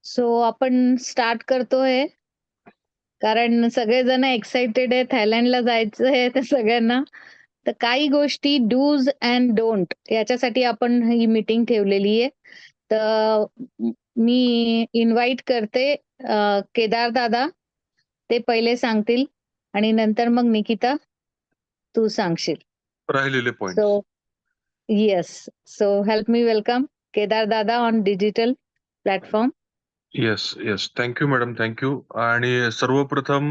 So आपण start करतोय, कारण सगळेजण एक्साइटेड आहे थायलंडला जायचं आहे तर सगळ्यांना. तर काही गोष्टी डूज एंड डोंट याच्यासाठी आपण ही मीटिंग ठेवलेली आहे. तर मी इन्व्हाईट करते केदार दादा. ते पहिले सांगतील आणि नंतर मग निकिता तू सांगशील. राहिलेले so points. Yes. So help me welcome Kedar दादा on digital platform. Yes, yes. Thank you madam, thank you. आणि सर्वप्रथम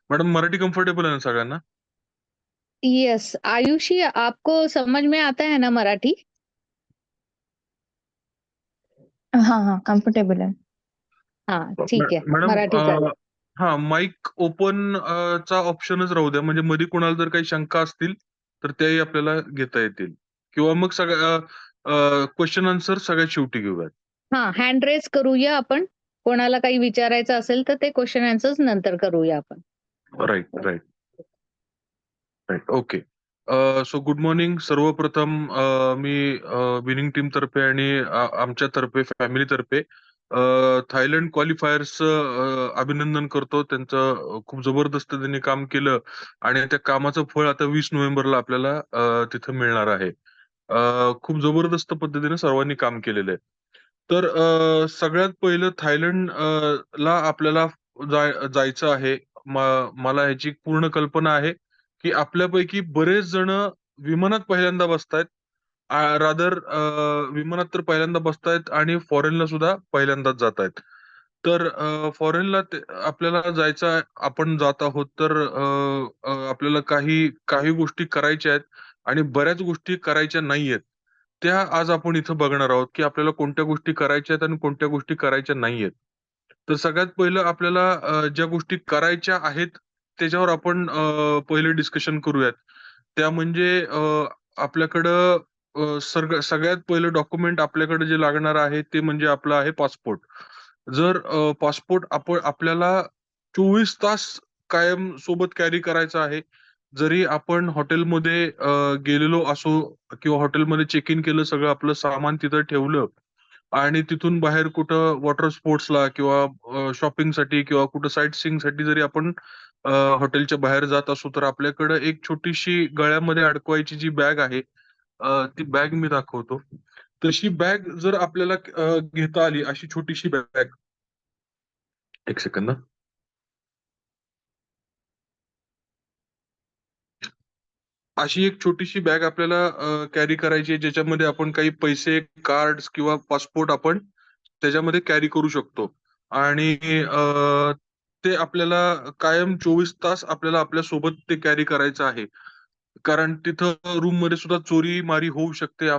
मॅडम मराठी कम्फर्टेबल आहे ना सगळ्यांना? यस, आयुषी आपको समझ में आता है ना मराठी? हाँ, हाँ, कम्फर्टेबल है. हाँ, ठीक है. मॅडम मराठी चालेल. हा माईक ओपन चा ऑप्शनच राहू द्या, म्हणजे मध्ये कोणाला जर काही शंका असतील तर त्याही आपल्याला घेता येतील. किंवा मग सगळ्या क्वेश्चन आन्सर सगळ्यात शेवटी घेऊयात. हां, हँड रेज करूया आपण. कोणाला काही विचारायचं असेल तर ते क्वेशन आन्सर्स नंतर करूया आपण. Right, right. Right. Okay. So good morning. सर्वप्रथम मी विनिंग टीम तर्फे आणि आमच्या तर्फे फॅमिली तर्फे थायलंड क्वालिफायर्स अभिनंदन करतो. त्यांचं खूप जबरदस्त त्यांनी काम केलं आणि त्या कामाचं फळ आता 20 नोव्हेंबरला आपल्याला तिथं मिळणार आहे. खूप जबरदस्त पद्धतीने सर्वांनी काम केलेलं आहे. तर सगळ्यात पहिलं थायलंड ला आपल्याला जायचं आहे. मला ह्याची पूर्ण कल्पना आहे की आपल्यापैकी बरेच जण विमानात पहिल्यांदा बसतायत. रादर विमानात तर पहिल्यांदा बसतायत आणि फॉरेनला सुद्धा पहिल्यांदाच जात आहेत. तर फॉरेनला आपल्याला जायचं आहे, आपण जात आहोत. तर आपल्याला काही काही गोष्टी करायच्या आहेत आणि बऱ्याच गोष्टी करायच्या नाहीयेत. त्या आज आपण इथं बघणार आहोत की आपल्याला कोणत्या गोष्टी करायच्या आहेत आणि कोणत्या गोष्टी करायच्या नाहीयेत. तर सगळ्यात पहिलं आपल्याला ज्या गोष्टी करायच्या आहेत त्याच्यावर आपण पहिलं डिस्कशन करूयात. त्या म्हणजे आपल्याकडं सगळ्यात पहिलं डॉक्युमेंट आपल्याकडे जे लागणार आहे ते म्हणजे आपलं आहे पासपोर्ट. जर पासपोर्ट आपल्याला 24 तास कायम सोबत कॅरी करायचा आहे. जरी आपण हॉटेलमध्ये गेलेलो असो किंवा हॉटेलमध्ये चेक इन केलं, सगळं आपलं सामान तिथं ठेवलं आणि तिथून बाहेर कुठं वॉटर स्पोर्ट्सला किंवा शॉपिंगसाठी किंवा कुठं साईट सीइंगसाठी जरी आपण हॉटेलच्या बाहेर जात असू, तर आपल्याकडे एक छोटीशी गळ्यामध्ये अडकवायची जी बॅग आहे, ती बॅग मी दाखवतो. तशी बॅग जर आपल्याला घेता आली, अशी छोटीशी बॅग. एक सेकंद. अशी एक छोटीशी बॅग आपल्याला कॅरी करायची आहे, ज्याच्यामध्ये आपण काही पैसे, कार्ड्स किंवा पासपोर्ट आपण त्याच्यामध्ये कॅरी करू शकतो. आणि ते आपल्याला कायम 24 तास आपल्याला आपल्या सोबत ते कॅरी करायचं आहे. कारण तिथं रूममध्ये सुद्धा चोरी-मारी होऊ शकते.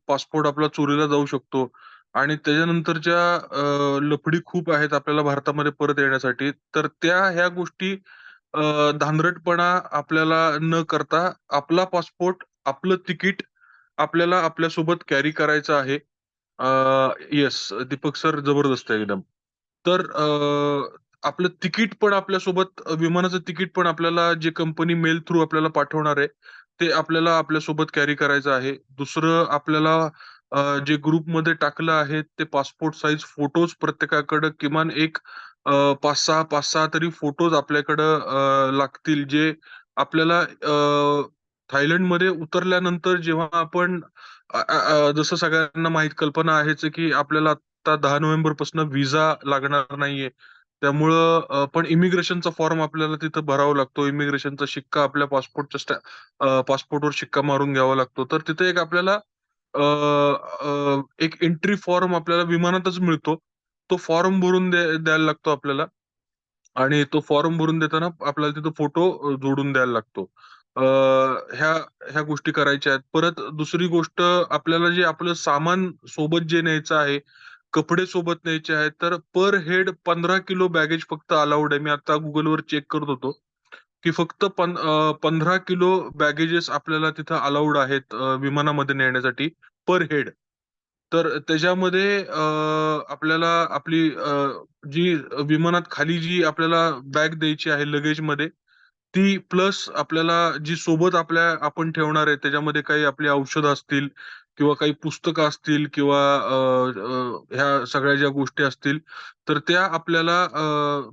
पासपोर्ट आपला चोरीला जाऊ शकतो आणि त्याच्यानंतरच्या लफडी खूप आहेत आपल्याला भारतामध्ये परत येण्यासाठी. तर ह्या गोष्टी धांदरटपणा आपल्याला न करता आपला पासपोर्ट, आपलं तिकीट आपल्याला आपल्यासोबत कॅरी करायचं आहे. येस, दीपक सर जबरदस्त आहे एकदम. तर आपलं तिकीट पण आपल्यासोबत, विमानाचं तिकीट पण आपल्याला जे कंपनी मेल थ्रू आपल्याला पाठवणार आहे, ते आपल्याला आपल्यासोबत कॅरी करायचं आहे. दुसरं आपल्याला जे ग्रुपमध्ये टाकलं आहे ते पासपोर्ट साइज फोटोज प्रत्येकाकडे किमान एक 5-6 तरी फोटोज आपल्याकडं लागतील, जे आपल्याला थायलंडमध्ये उतरल्यानंतर जेव्हा आपण जसं सगळ्यांना माहीत कल्पना आहेच की आपल्याला आता 10 नोव्हेंबरपासून व्हिसा लागणार नाहीये. त्यामुळं पण इमिग्रेशनचा फॉर्म आपल्याला तिथं भरावा लागतो. इमिग्रेशनचा शिक्का आपल्या पासपोर्टवर शिक्का मारून घ्यावा लागतो. तर तिथे एक आपल्याला अ, अ, एक एंट्री फॉर्म आपल्याला विमानातच मिळतो. तो फॉर्म भरून द्यायला लागतो आपल्याला आणि तो फॉर्म भरून देताना आपल्याला तिथं फोटो जोडून द्यायला लागतो. अ, ह्या ह्या गोष्टी करायच्या आहेत. परत दुसरी गोष्ट, आपल्याला जे आपलं सामान सोबत जे न्यायचं आहे, कपडे सोबत न्यायचे आहेत, तर पर हेड 15 किलो बॅगेज फक्त अलाउड आहे. मी आता Googleवर चेक करत होतो, की फक्त 15 किलो बॅगेजेस आपल्याला तिथं अलाउड आहेत विमानामध्ये नेण्यासाठी पर हेड. तर त्याच्यामध्ये आपल्याला आपली जी विमानात खाली जी आपल्याला बॅग द्यायची आहे लगेजमध्ये, ती प्लस आपल्याला जी सोबत आपण ठेवणार आहे, त्याच्यामध्ये काही आपली औषधं असतील किंवा काही पुस्तकं असतील किंवा ह्या सगळ्या ज्या गोष्टी असतील, तर त्या आपल्याला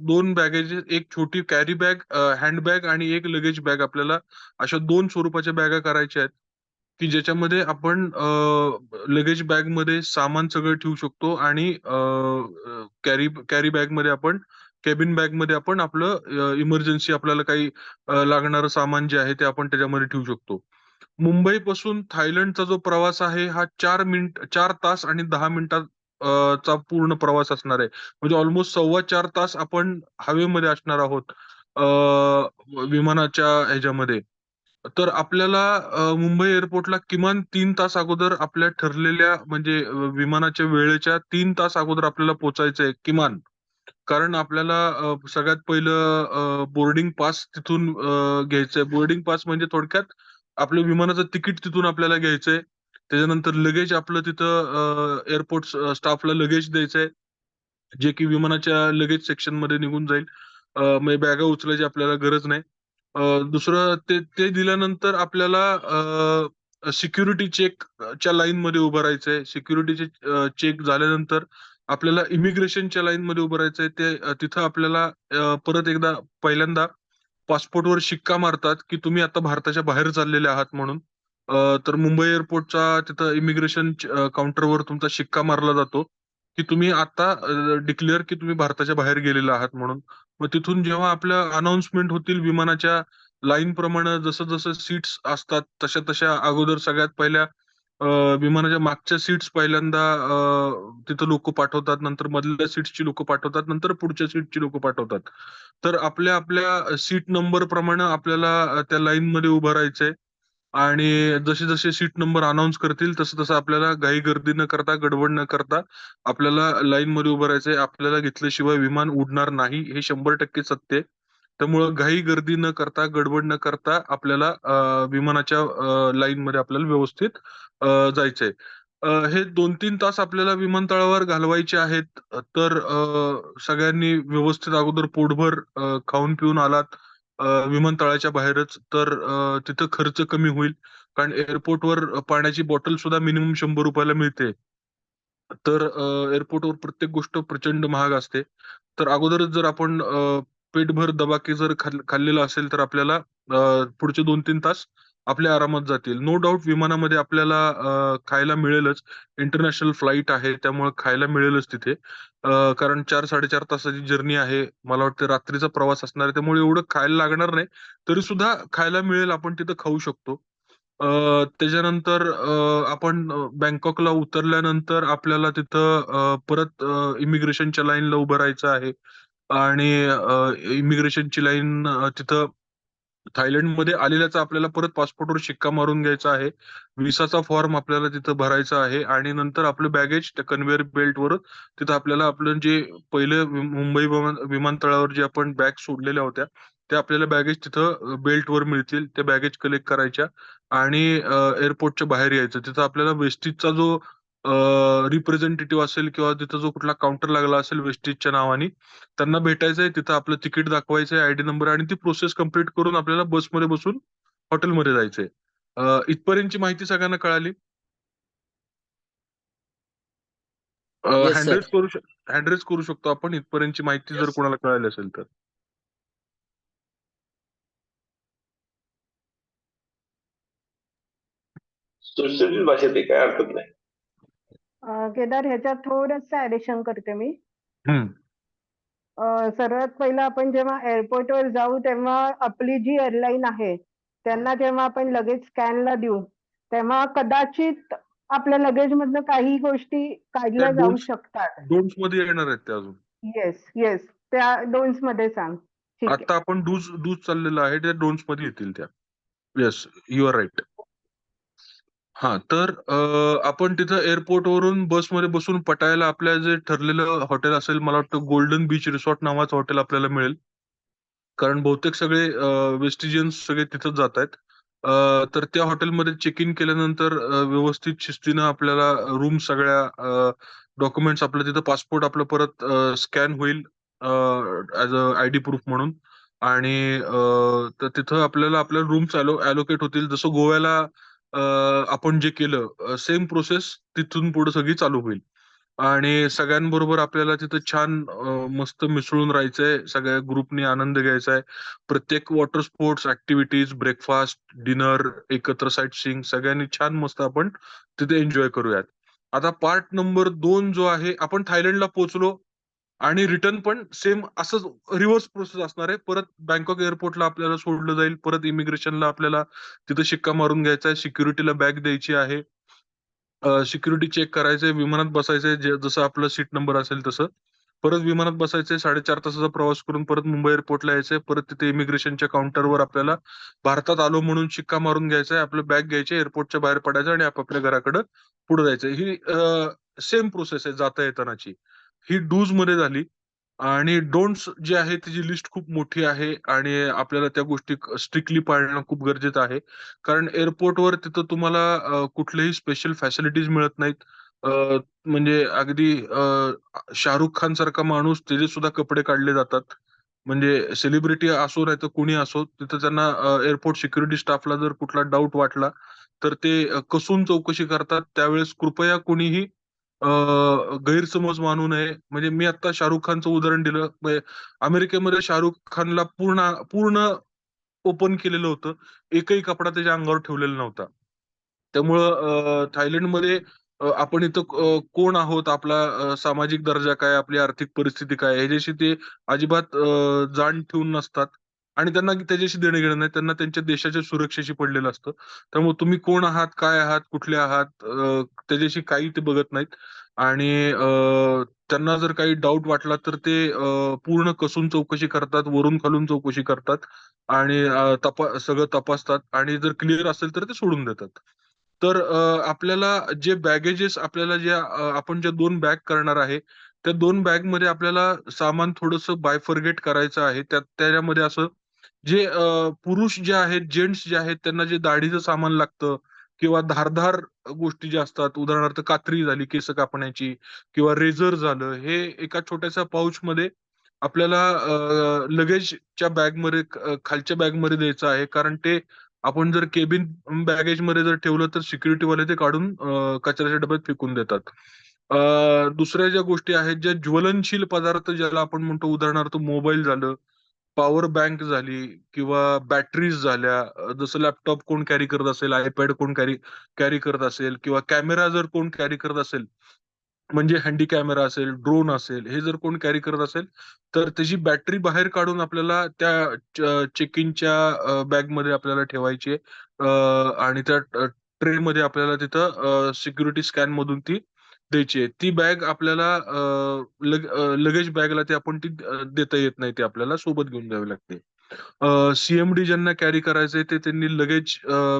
2 बॅगेज, एक छोटी कॅरी बॅग, हँडबॅग आणि एक लगेज बॅग आपल्याला अशा 2 स्वरूपाच्या बॅगा करायच्या आहेत, की ज्याच्यामध्ये आपण लगेज बॅगमध्ये सामान सगळं ठेवू शकतो आणि कॅरी कॅरी बॅगमध्ये आपण कॅबिन बॅगमध्ये आपण आपलं इमर्जन्सी आपल्याला काही लागणारं सामान जे आहे ते आपण त्याच्यामध्ये ठेवू शकतो. मुंबईपासून थायलंडचा जो प्रवास आहे हा 4 तास आणि 10 मिनिटात चा पूर्ण प्रवास असणार आहे. म्हणजे ऑलमोस्ट 4.25 तास आपण हवेमध्ये असणार आहोत विमानाच्या ह्याच्यामध्ये. तर आपल्याला मुंबई एअरपोर्टला किमान 3 तास अगोदर आपल्या ठरलेल्या म्हणजे विमानाच्या वेळेच्या 3 तास अगोदर आपल्याला पोहोचायचंय किमान. कारण आपल्याला सगळ्यात पहिलं बोर्डिंग पास तिथून घ्यायचंय. बोर्डिंग पास म्हणजे थोडक्यात आपलं विमानाचं तिकीट तिथून आपल्याला घ्यायचंय. त्याच्यानंतर लगेज आपलं तिथं एअरपोर्ट स्टाफला लगेज द्यायचंय, जे की विमानाच्या लगेज सेक्शनमध्ये निघून जाईल. म्हणजे बॅगा उचलायची आपल्याला गरज नाही. दुसरं ते ते दिल्यानंतर आपल्याला सिक्युरिटी चेकच्या लाईनमध्ये उभं राहायचंय. सिक्युरिटीचे चेक झाल्यानंतर आपल्याला इमिग्रेशनच्या लाईनमध्ये उभं राहायचंय. तिथं आपल्याला परत एकदा पहिल्यांदा पासपोर्टवर शिक्का मारतात, की तुम्ही आता भारताच्या बाहेर चाललेले आहात म्हणून. तर मुंबई एअरपोर्टचा तिथं इमिग्रेशन काउंटरवर तुमचा शिक्का मारला जातो, की तुम्ही आता डिक्लेअर की तुम्ही भारताच्या बाहेर गेलेले आहात म्हणून. मग तिथून जेव्हा आपल्या अनाउन्समेंट होतील विमानाच्या लाईनप्रमाणे जसं-जसं सीट्स असतात तशा-तशा अगोदर सगळ्यात पहिल्या अ, विमानाच्या मागच्या सीट्स पहिल्यांदा तिथं लोकं पाठवतात. नंतर मधल्या सीट्सची लोकं पाठवतात. नंतर पुढच्या सीटची लोकं पाठवतात. तर आपल्या सीट नंबर प्रमाणे आपल्याला त्या लाईनमध्ये उभं राहायचंय आणि जसे-जसे सीट नंबर अनाउन्स करतील तसं-तसं आपल्याला घाई-गर्दी न करता, गडबड न करता आपल्याला लाईनमध्ये उभं राहायचंय. आपल्याला घेतल्याशिवाय विमान उडणार नाही हे 100% सत्य आहे. त्यामुळं घाई-गर्दी न करता, गडबड न करता आपल्याला विमानाच्या लाईनमध्ये आपल्याला व्यवस्थित जायचंय. हे 2-3 तास आपल्याला विमानतळावर घालवायचे आहेत. तर सगळ्यांनी व्यवस्थित अगोदर पोटभर खाऊन-पिऊन आलात विमानतळाच्या बाहेरच, तर तिथं खर्च कमी होईल. कारण एअरपोर्टवर पाण्याची बॉटल सुद्धा मिनिमम ₹100 ला मिळते. तर एअरपोर्टवर प्रत्येक गोष्ट प्रचंड महाग असते. तर अगोदरच जर आपण पेटभर दबाके जर खाल्लेला असेल, तर आपल्याला पुढचे 2-3 तास आपल्या आरामात जातील. नो डाउट विमानामध्ये आपल्याला खायला मिळेलच. इंटरनॅशनल फ्लाइट आहे, त्यामुळे खायला मिळेलच तिथे. कारण 4-4.5 तासाची जर्नी आहे. मला वाटतं रात्रीचा प्रवास असणार आहे, त्यामुळे एवढं खायला लागणार नाही. तरीसुद्धा खायला मिळेल, आपण तिथं खाऊ शकतो. त्याच्यानंतर आपण बँकॉकला उतरल्यानंतर आपल्याला तिथं परत इमिग्रेशनच्या लाईनला उभं राहायचं आहे आणि इमिग्रेशनची लाईन तिथं थायलंडमध्ये आलेल्याचा आपल्याला परत पासपोर्टवर शिक्का मारून घ्यायचा आहे. व्हिसाचा फॉर्म आपल्याला तिथं भरायचा आहे आणि नंतर आपलं बॅगेज त्या कन्व्हेअर बेल्टवर तिथं आपल्याला आपलं जे पहिलं मुंबई विमानतळावर जे आपण बॅग सोडलेल्या होत्या, त्या आपल्याला बॅगेज तिथं बेल्टवर मिळतील. त्या बॅगेज कलेक्ट करायच्या आणि एअरपोर्टच्या बाहेर यायचं. तिथं आपल्याला वेस्टिजचा जो रिप्रेझेंटेटिव्ह असेल किंवा तिथं जो कुठला काउंटर लागला असेल वेस्टिजच्या नावाने, त्यांना भेटायचंय. तिथं आपलं तिकीट दाखवायचंय, आयडी नंबर आणि ती प्रोसेस कंप्लीट करून आपल्याला बसमध्ये बसून हॉटेलमध्ये जायचंय. इथपर्यंतची माहिती सगळ्यांना कळाली? Yes hand sir. रेज करू शकतो आपण इथपर्यंतची माहिती जर कोणाला कळाली असेल तर. सुटसुटीत भाषेत आहे, काही हरकत नाही. केदार, ह्याच्यात थोडंसं ऍडिशन करते मी. हं. सर्वात पहिलं आपण जेव्हा एअरपोर्टवर जाऊ तेव्हा आपली जी एअरलाईन आहे त्यांना जेव्हा आपण लगेज स्कॅनला देऊ तेव्हा कदाचित आपल्या लगेज मधनं काही गोष्टी काढल्या त्या जाऊ शकतात. डोन्ट्समध्ये येणार आहेत त्या अजून. येस येस, त्या डोन्स मध्ये सांग. ठीक आहे. आता आपण डूज चाललेला आहे, त्या डोन्ट्समध्ये येतील त्या. Yes, you are right. हां, तर आपण तिथं एअरपोर्टवरून बसमध्ये बसून पटायाला आपल्या जे ठरलेलं हॉटेल असेल, मला वाटतं गोल्डन बीच रिसॉर्ट नावाचं हॉटेल आपल्याला मिळेल. कारण बहुतेक सगळे वेस्टिजियन्स सगळे तिथंच जातायत. तर त्या हॉटेलमध्ये चेक इन केल्यानंतर व्यवस्थित शिस्तीनं आपल्याला रूम सगळ्या डॉक्युमेंट्स आपलं तिथं पासपोर्ट आपलं परत स्कॅन होईल ॲज अ आयडी प्रूफ म्हणून आणि तर तिथं आपल्याला आपल्या रूम्स अलोकेट होतील. जसं गोव्याला आपण जे केलं सेम प्रोसेस तिथून पुढे सगळी चालू होईल. आणि सगळ्यांबरोबर आपल्याला तिथं छान मस्त मिसळून राहायचंय. सगळ्या ग्रुपनी आनंद घ्यायचा आहे. प्रत्येक water sports activities, breakfast, dinner, एकत्र साईट सीइंग सगळ्यांनी छान मस्त आपण तिथे एन्जॉय करूयात. आता पार्ट नंबर 2 जो आहे, आपण थायलंडला पोहोचलो आणि रिटर्न पण सेम असंच रिव्हर्स प्रोसेस असणार आहे. परत बँकॉक एअरपोर्टला आपल्याला सोडलं जाईल. परत इमिग्रेशनला आपल्याला तिथं शिक्का मारून घ्यायचा आहे. सिक्युरिटीला बॅग द्यायची आहे. सिक्युरिटी चेक करायचंय, विमानात बसायचंय, जसं आपलं सीट नंबर असेल तसं. परत विमानात बसायचंय, 4.5 तासाचा प्रवास करून परत मुंबई एअरपोर्टला यायचंय. परत तिथे इमिग्रेशनच्या काउंटरवर आपल्याला भारतात आलो म्हणून शिक्का मारून घ्यायचा आहे. आपलं बॅग घ्यायची, एअरपोर्टच्या बाहेर पडायचं आणि आपापल्या घराकडे पुढे जायचं. ही सेम प्रोसेस आहे जाता येतानाची. ही डूज मध्ये झाली. आणि डोंट्स जे आहे त्याची लिस्ट खूप मोठी आहे आणि आपल्याला त्या गोष्टी स्ट्रिक्टली पाळणं खूप गरजेचं आहे. कारण एअरपोर्टवर तिथं तुम्हाला कुठल्याही स्पेशल फॅसिलिटीज मिळत नाहीत. म्हणजे अगदी शाहरुख खान सारखा माणूस त्याचे सुद्धा कपडे काढले जातात. म्हणजे सेलिब्रिटी असो नाही तर कुणी असो, तिथं त्यांना एअरपोर्ट सिक्युरिटी स्टाफला जर कुठला डाऊट वाटला तर ते कसून चौकशी करतात. त्यावेळेस कृपया कुणीही अ, गैरसमज मानू नये. म्हणजे मी आता शाहरुख खानचं उदाहरण दिलं. म्हणजे अमेरिकेमध्ये शाहरुख खानला पूर्ण पूर्ण ओपन केलेलं होतं. एकही कपडा त्याच्या अंगावर ठेवलेला नव्हता. त्यामुळं थायलंडमध्ये आपण इथं कोण आहोत, आपला सामाजिक दर्जा काय, आपली आर्थिक परिस्थिती काय, ह्याच्याशी ते अजिबात जाण ठेवून नसतात आणि त्यांना त्याच्याशी देणं-घेणं नाही. त्यांना त्यांच्या देशाच्या सुरक्षेशी पडलेलं असतं. त्यामुळे तुम्ही कोण आहात, काय आहात, कुठले आहात त्याच्याशी काही ते बघत नाहीत आणि त्यांना जर काही डाऊट वाटला तर ते पूर्ण कसून चौकशी करतात, वरून-खालून चौकशी करतात आणि सगळं तपासतात आणि जर क्लिअर असेल तर ते सोडून देतात. तर आपल्याला जे बॅगेजेस आपल्याला आपण ज्या 2 बॅग करणार आहे, त्या 2 बॅगमध्ये आपल्याला सामान थोडंसं बायफर्गेट करायचं आहे. त्याच्यामध्ये असं जे पुरुष जे आहेत, जेंट्स जे आहेत, त्यांना जे दाढीचं सामान लागतं किंवा धारदार गोष्टी ज्या असतात, उदाहरणार्थ कात्री झाली केस कापण्याची किंवा रेझर झालं, हे एका छोट्याशा पाउचमध्ये आपल्याला लगेजच्या बॅगमध्ये खालच्या बॅगमध्ये द्यायचं आहे. कारण ते आपण जर केबिन बॅगेजमध्ये जर ठेवलं तर सिक्युरिटीवाले ते काढून कचऱ्याच्या डब्यात फेकून देतात. दुसऱ्या ज्या गोष्टी आहेत, ज्या ज्वलनशील पदार्थ ज्याला आपण म्हणतो, उदाहरणार्थ मोबाईल झालं, पॉवर बँक झाली किंवा बॅटरीज झाल्या. जसं लॅपटॉप कोण कॅरी करत असेल, iPad कोण कॅरी कॅरी करत असेल किंवा कॅमेरा जर कोण कॅरी करत असेल, म्हणजे हँडी कॅमेरा असेल, ड्रोन असेल, हे जर कोण कॅरी करत असेल, तर त्याची बॅटरी बाहेर काढून आपल्याला त्या चेक इनच्या बॅगमध्ये आपल्याला ठेवायची आहे. आणि त्या ट्रेमध्ये आपल्याला तिथं सिक्युरिटी स्कॅनमधून ती द्यायची आहे. ती बॅग आपल्याला लगेज बॅगला ती आपण ती देता येत नाही. ती आपल्याला सोबत घेऊन जावी लागते. सी ज्यांना कॅरी करायचंय ते त्यांनी लगेज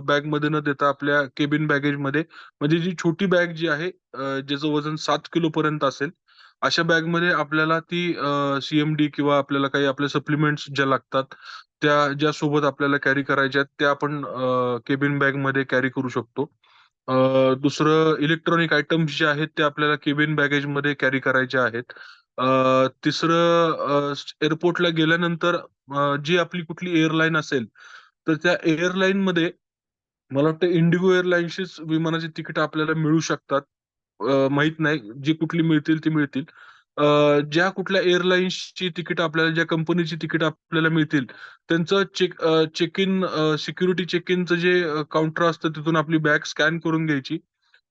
बॅगमध्ये न देता आपल्या केबिन बॅगेजमध्ये, म्हणजे जी छोटी बॅग जी आहे ज्याचं वजन 7 किलो पर्यंत असेल, अशा बॅगमध्ये आपल्याला ती किंवा आपल्याला काही आपल्या सप्लिमेंट्स ज्या लागतात, ज्या सोबत आपल्याला कॅरी करायच्या आहेत, त्या आपण केबिन बॅगमध्ये कॅरी करू शकतो. दुसरं इलेक्ट्रॉनिक आयटम्स जे आहेत ते आपल्याला केबिन बॅगेजमध्ये कॅरी करायचे आहेत. तिसरं एअरपोर्टला गेल्यानंतर जी आपली कुठली एअरलाईन असेल, तर त्या एअरलाईनमध्ये मला वाटतं इंडिगो एअरलाईन्सचीच विमानाची तिकीट आपल्याला मिळू शकतात. माहीत नाही. जी कुठली मिळतील ती मिळतील. ज्या कुठल्या एअरलाईन्सची तिकीट आपल्याला, ज्या कंपनीची तिकीट आपल्याला मिळतील, त्यांचं चेक इन सिक्युरिटी चेक इनचं जे काउंटर असतं तिथून आपली बॅग स्कॅन करून घ्यायची.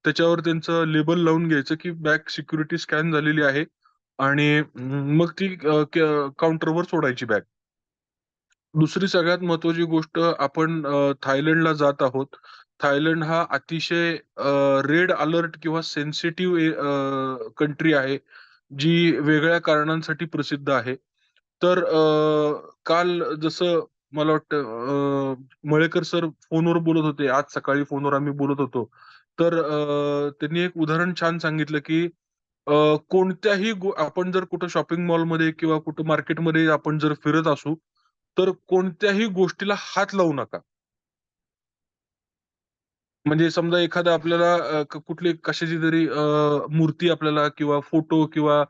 त्याच्यावर त्यांचं लेबल लावून घ्यायचं, की बॅग सिक्युरिटी स्कॅन झालेली आहे आणि मग ती काउंटरवर सोडायची बॅग. दुसरी सगळ्यात महत्त्वाची गोष्ट, आपण थायलंडला जात आहोत. थायलंड हा अतिशय रेड अलर्ट किंवा सेन्सिटिव्ह कंट्री आहे, जी वेगळ्या कारणांसाठी प्रसिद्ध आहे. तर काल जसं मला वाटतं मळेकर सर फोनवर बोलत होते. आज सकाळी फोनवर आम्ही बोलत होतो. तर त्यांनी एक उदाहरण छान सांगितलं, की कोणत्याही आपण जर कुठं शॉपिंग मॉलमध्ये किंवा कुठं मार्केटमध्ये आपण जर फिरत असू, तर कोणत्याही गोष्टीला हात लावू नका. म्हणजे समजा एखादा आपल्याला कुठली कशाची तरी मूर्ती आपल्याला किंवा फोटो किंवा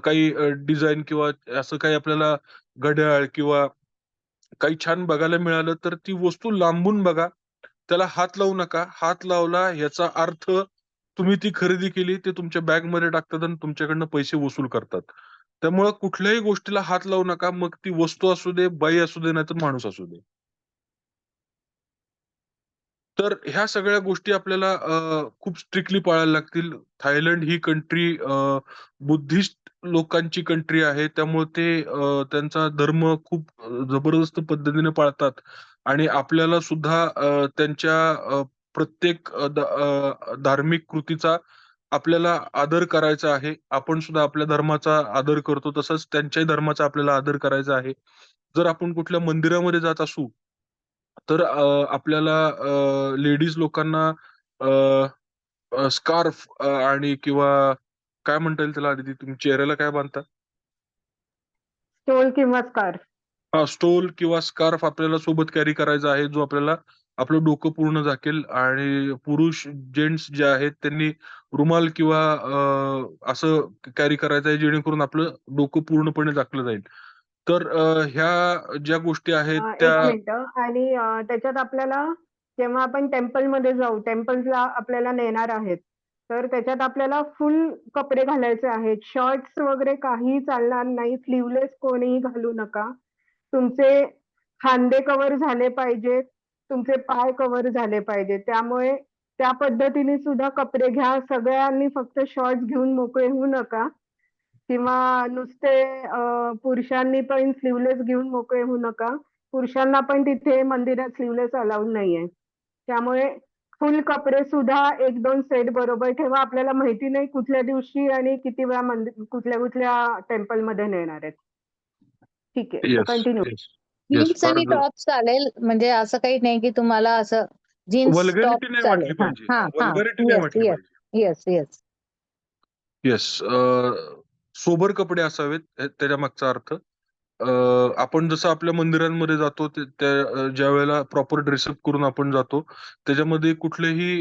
काही डिझाइन किंवा असं काही आपल्याला घड्याळ किंवा काही छान बघायला मिळालं, तर ती वस्तू लांबून बघा. त्याला हात लावू नका. हात लावला याचा अर्थ तुम्ही ती खरेदी केली, ते तुमच्या बॅगमध्ये टाकतात आणि तुमच्याकडनं पैसे वसूल करतात. त्यामुळं कुठल्याही गोष्टीला हात लावू नका. मग ती वस्तू असू दे, बाई असू दे, नाहीतर माणूस असू दे. तर ह्या सगळ्या गोष्टी आपल्याला खूप स्ट्रिक्टली पाळायला लागतील. थायलंड ही कंट्री बुद्धिस्ट लोकांची कंट्री आहे. त्यामुळे ते त्यांचा धर्म खूप जबरदस्त पद्धतीने पाळतात आणि आपल्याला सुद्धा त्यांच्या प्रत्येक धार्मिक कृतीचा आपल्याला आदर करायचा आहे. आपण सुद्धा आपल्या धर्माचा आदर करतो, तसंच त्यांच्याही धर्माचा आपल्याला आदर करायचा आहे. जर आपण कुठल्या मंदिरामध्ये जात असू, तर आपल्याला लेडीज लोकांना स्कार्फ आणि किंवा काय म्हणता येईल त्याला, आदिती तुम्ही चेहऱ्याला काय बांधता? स्टोल किंवा स्कार्फ. स्टोल किंवा स्कार्फ आपल्याला सोबत कॅरी करायचा आहे, जो आपल्याला आपलं डोकं पूर्ण झाकेल. आणि पुरुष जेंट्स जे आहेत त्यांनी रुमाल किंवा असं कॅरी करायचं आहे, जेणेकरून आपलं डोकं पूर्णपणे झाकलं जाईल. तर ह्या ज्या गोष्टी आहेत एक त्या मिनिटं. आणि त्याच्यात आपल्याला जेव्हा आपण टेम्पलमध्ये जाऊ, टेम्पलला आपल्याला नेणार आहेत, तर त्याच्यात आपल्याला फुल कपडे घालायचे आहेत. शॉर्ट्स वगैरे काही चालणार नाही. स्लीवलेस कोणीही घालू नका. तुमचे खांदे कव्हर झाले पाहिजेत, तुमचे पाय कव्हर झाले पाहिजेत. त्यामुळे त्या पद्धतीने सुद्धा कपडे घ्या. सगळ्यांनी फक्त शॉर्ट्स घेऊन मोकळे होऊ नका किंवा नुसते पुरुषांनी पण स्लीवलेस घेऊन मोकळे होऊ नका. पुरुषांना पण तिथे मंदिरात स्लीवलेस अलाउड नाहीये. त्यामुळे फुल कपडे सुद्धा 1-2 सेट बरोबर ठेवा. आपल्याला माहिती नाही कुठल्या दिवशी आणि किती वेळा कुठल्या टेम्पलमध्ये नेणार आहेत. ठीक आहे. Yes, continue. Yes, yes. Jeans आणि टॉप चालेल, म्हणजे असं काही नाही की तुम्हाला असं जीन्स टॉप वल्गॅरिटी नाही चालेल. वाटली हा पाहिजे. हा हा. वल्गॅरिटी नाही येस वाटली येस पाहिजे. Yes yes. येस. सोबर कपडे असावेत त्याच्या मागचा अर्थ. आपण जसं आपल्या मंदिरांमध्ये जातो त्या ज्या वेळेला प्रॉपर ड्रेसअप करून आपण जातो, त्याच्यामध्ये कुठलेही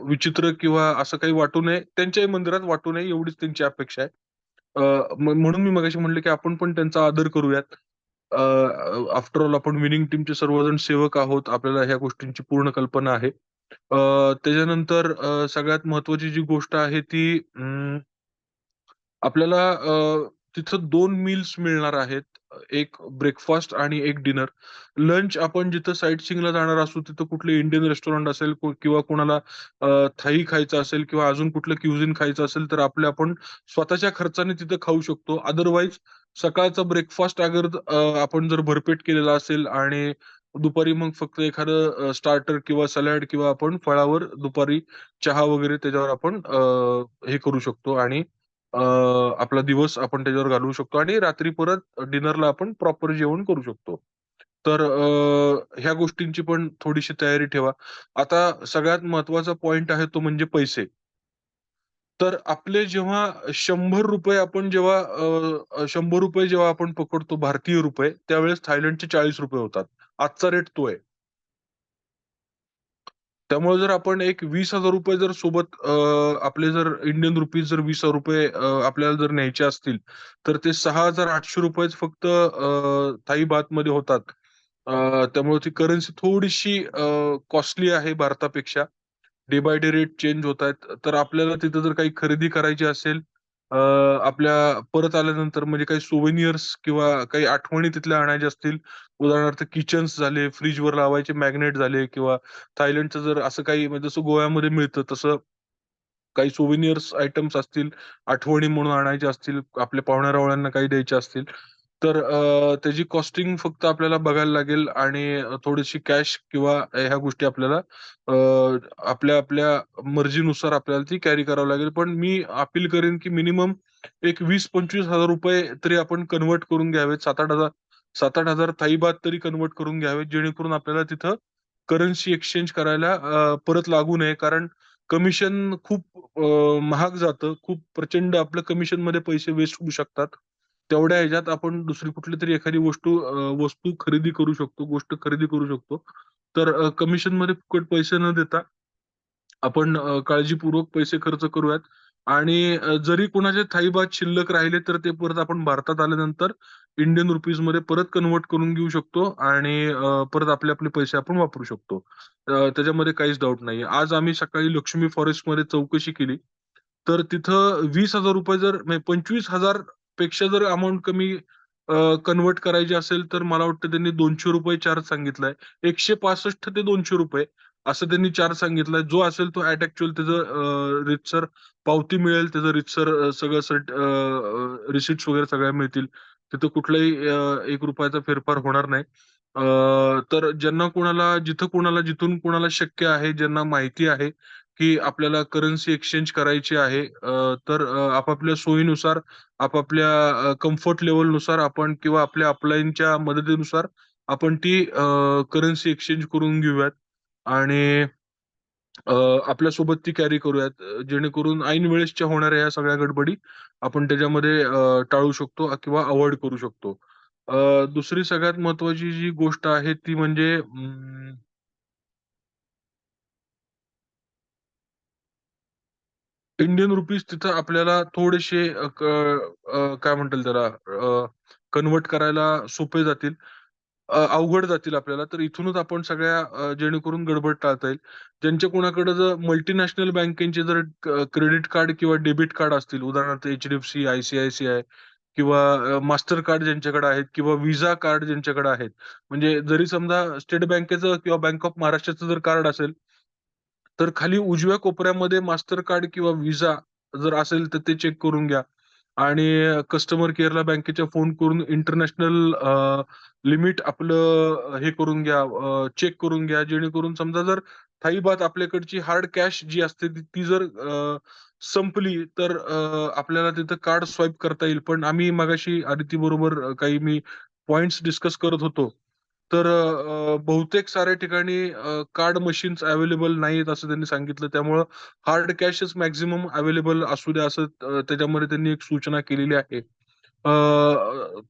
विचित्र किंवा असं काही वाटू नये. त्यांच्याही मंदिरात वाटू नये एवढीच त्यांची अपेक्षा आहे. म्हणून मी मगाशी म्हटलं, की आपण पण त्यांचा आदर करूयात. आफ्टर ऑल आपण विनिंग टीमचे सर्वजण सेवक आहोत. आपल्याला ह्या गोष्टींची पूर्ण कल्पना आहे. त्याच्यानंतर सगळ्यात महत्त्वाची जी गोष्ट आहे ती आपल्याला तिथं 2 मील्स मिळणार आहेत. एक ब्रेकफास्ट आणि एक डिनर. लंच आपण जिथं साईटसीइंगला जाणार असू, तिथं कुठलं इंडियन रेस्टॉरंट असेल किंवा कोणाला थाई खायचं असेल किंवा अजून कुठलं क्युझिन खायचं असेल, तर आपण स्वतःच्या खर्चाने तिथं खाऊ शकतो. अदरवाईज सकाळचा ब्रेकफास्ट अगर आपण जर भरपेट केलेला असेल आणि दुपारी मग फक्त एखादं स्टार्टर किंवा सलाड किंवा आपण फळावर दुपारी चहा वगैरे त्याच्यावर आपण हे करू शकतो आणि आपला दिवस आपण त्याच्यावर घालवू शकतो आणि रात्री परत डिनरला आपण प्रॉपर जेवण करू शकतो. तर ह्या गोष्टींची पण थोडीशी तयारी ठेवा. आता सगळ्यात महत्त्वाचा पॉइंट आहे तो म्हणजे पैसे. तर आपले जेव्हा ₹100 आपण जेव्हा ₹100 जेव्हा आपण पकडतो भारतीय रुपये, त्यावेळेस थायलंडचे ₹40 होतात. आजचा रेट तो आहे. त्यामुळे जर आपण एक ₹20,000 जर सोबत आपले जर इंडियन रुपीज जर ₹20,000 आपल्याला जर न्यायचे असतील, तर ते ₹6,800 फक्त थाई बातमध्ये होतात. त्यामुळे ती करन्सी थोडीशी कॉस्टली आहे भारतापेक्षा. Day by day rate change होतायत. तर आपल्याला तिथं जर काही खरेदी करायची असेल, अ, आपल्या परत आल्यानंतर म्हणजे काही सोव्हेनिअर्स किंवा काही आठवणी तिथल्या आणायच्या असतील, उदाहरणार्थ किचन्स झाले, फ्रिजवर लावायचे मॅग्नेट झाले किंवा थायलंडचं जर असं काही म्हणजे जसं गोव्यामध्ये मिळतं तसं काही सोव्हेनिअर्स आयटम्स असतील, आठवणी म्हणून आणायचे असतील, आपल्या पाहुण्या-रावळ्यांना काही द्यायचे असतील, तर त्याची कॉस्टिंग फक्त आपल्याला बघायला लागेल आणि थोडीशी कॅश किंवा ह्या गोष्टी आपल्याला आपल्या आपल्या मर्जीनुसार आपल्याला ती कॅरी करावं लागेल. पण मी अपील करेन, की मिनिमम एक ₹20,000-25,000 तरी आपण कन्व्हर्ट करून घ्यावेत. 7,000-8,000 थाई बात तरी कन्व्हर्ट करून घ्यावेत, जेणेकरून आपल्याला तिथं करन्सी एक्सचेंज करायला परत लागू नये. कारण कमिशन खूप महाग जातं. खूप प्रचंड आपलं कमिशनमध्ये पैसे वेस्ट होऊ शकतात. तेवढ्या ह्याच्यात आपण दुसरी कुठलीतरी एखादी वस्तू खरेदी करू शकतो, गोष्ट खरेदी करू शकतो. तर कमिशनमध्ये फुकट पैसे न देता आपण काळजीपूर्वक पैसे खर्च करूयात आणि जरी कोणाचे थाई बात शिल्लक राहिले तर ते परत आपण भारतात आल्यानंतर इंडियन रुपीज मध्ये परत कन्वर्ट करून घेऊ शकतो आणि परत आपले आपले पैसे आपण वापरू शकतो. त्याच्यामध्ये काहीच डाऊट नाही. आज आम्ही सकाळी लक्ष्मी फॉरेस्ट मध्ये चौकशी केली, तर तिथं 20,000 रुपये जर म्हणजे 25,000 पेक्षा जर अमाउंट कमी कन्वर्ट करायची असेल तर मला वाटतं त्यांनी ₹200 चार्ज सांगितलाय. 165 ते ₹200 असं त्यांनी चार्ज सांगितलाय. जो असेल तो ॲट ॲक्चुअल त्याचं रीतसर पावती मिळेल, त्याचं रीतसर सगळं रिसिट्स वगैरे सगळ्या मिळतील. तिथं कुठलाही ₹1 चा फेरफार होणार नाही. तर ज्यांना कोणाला जिथं कोणाला जिथून कोणाला शक्य आहे, ज्यांना माहिती आहे, की आपल्याला करन्सी एक्सचेंज करायची आहे, तर आपापल्या सोयीनुसार, आपापल्या कम्फर्ट लेव्हलनुसार आपण किंवा आपल्या अपलाईनच्या मदतीनुसार आपण ती करन्सी एक्सचेंज करून घेऊयात आणि अ, आपल्यासोबत ती कॅरी करूयात. जेणेकरून ऐन वेळेसच्या होणाऱ्या ह्या सगळ्या गडबडी आपण त्याच्यामध्ये टाळू शकतो किंवा अव्हॉइड करू शकतो. दुसरी सगळ्यात महत्त्वाची जी गोष्ट आहे ती म्हणजे इंडियन रुपीज तिथं आपल्याला थोडेसे काय म्हणतात त्याला कन्व्हर्ट करायला सोपे जातील. अवघड जातील आपल्याला. तर इथूनच आपण सगळ्या जेणेकरून गडबड टाळता येईल. ज्यांच्या कोणाकडे जर मल्टीनॅशनल बँकेचे जर क्रेडिट कार्ड किंवा डेबिट कार्ड असतील, उदाहरणार्थ एच-डी-एफ-सी, आय-सी-आय-सी-आय किंवा मास्टर कार्ड ज्यांच्याकडे आहेत किंवा व्हिसा कार्ड ज्यांच्याकडे आहेत. म्हणजे जरी समजा स्टेट बँकेचं किंवा बँक ऑफ महाराष्ट्राचं जर कार्ड असेल, तर खाली उजव्या कोपऱ्यामध्ये मास्टर कार्ड किंवा व्हिसा जर असेल तर ते चेक करून घ्या आणि कस्टमर केअरला बँकेच्या फोन करून इंटरनॅशनल लिमिट आपलं हे करून घ्या, चेक करून घ्या. जेणेकरून समजा जर थाई बात आपल्याकडची हार्ड कॅश जी असते ती जर संपली तर आपल्याला तिथं कार्ड स्वाईप करता येईल. पण आम्ही मगाशी अदितीबरोबर काही मी पॉइंट्स डिस्कस करत होतो. तर बहुतेक साऱ्या ठिकाणी कार्ड मशीन्स अवेलेबल नाहीयेत असं त्यांनी सांगितलं. त्यामुळं हार्ड कॅशच मॅक्सिमम अवेलेबल असू द्या असं त्याच्यामध्ये त्यांनी एक सूचना केलेली आहे.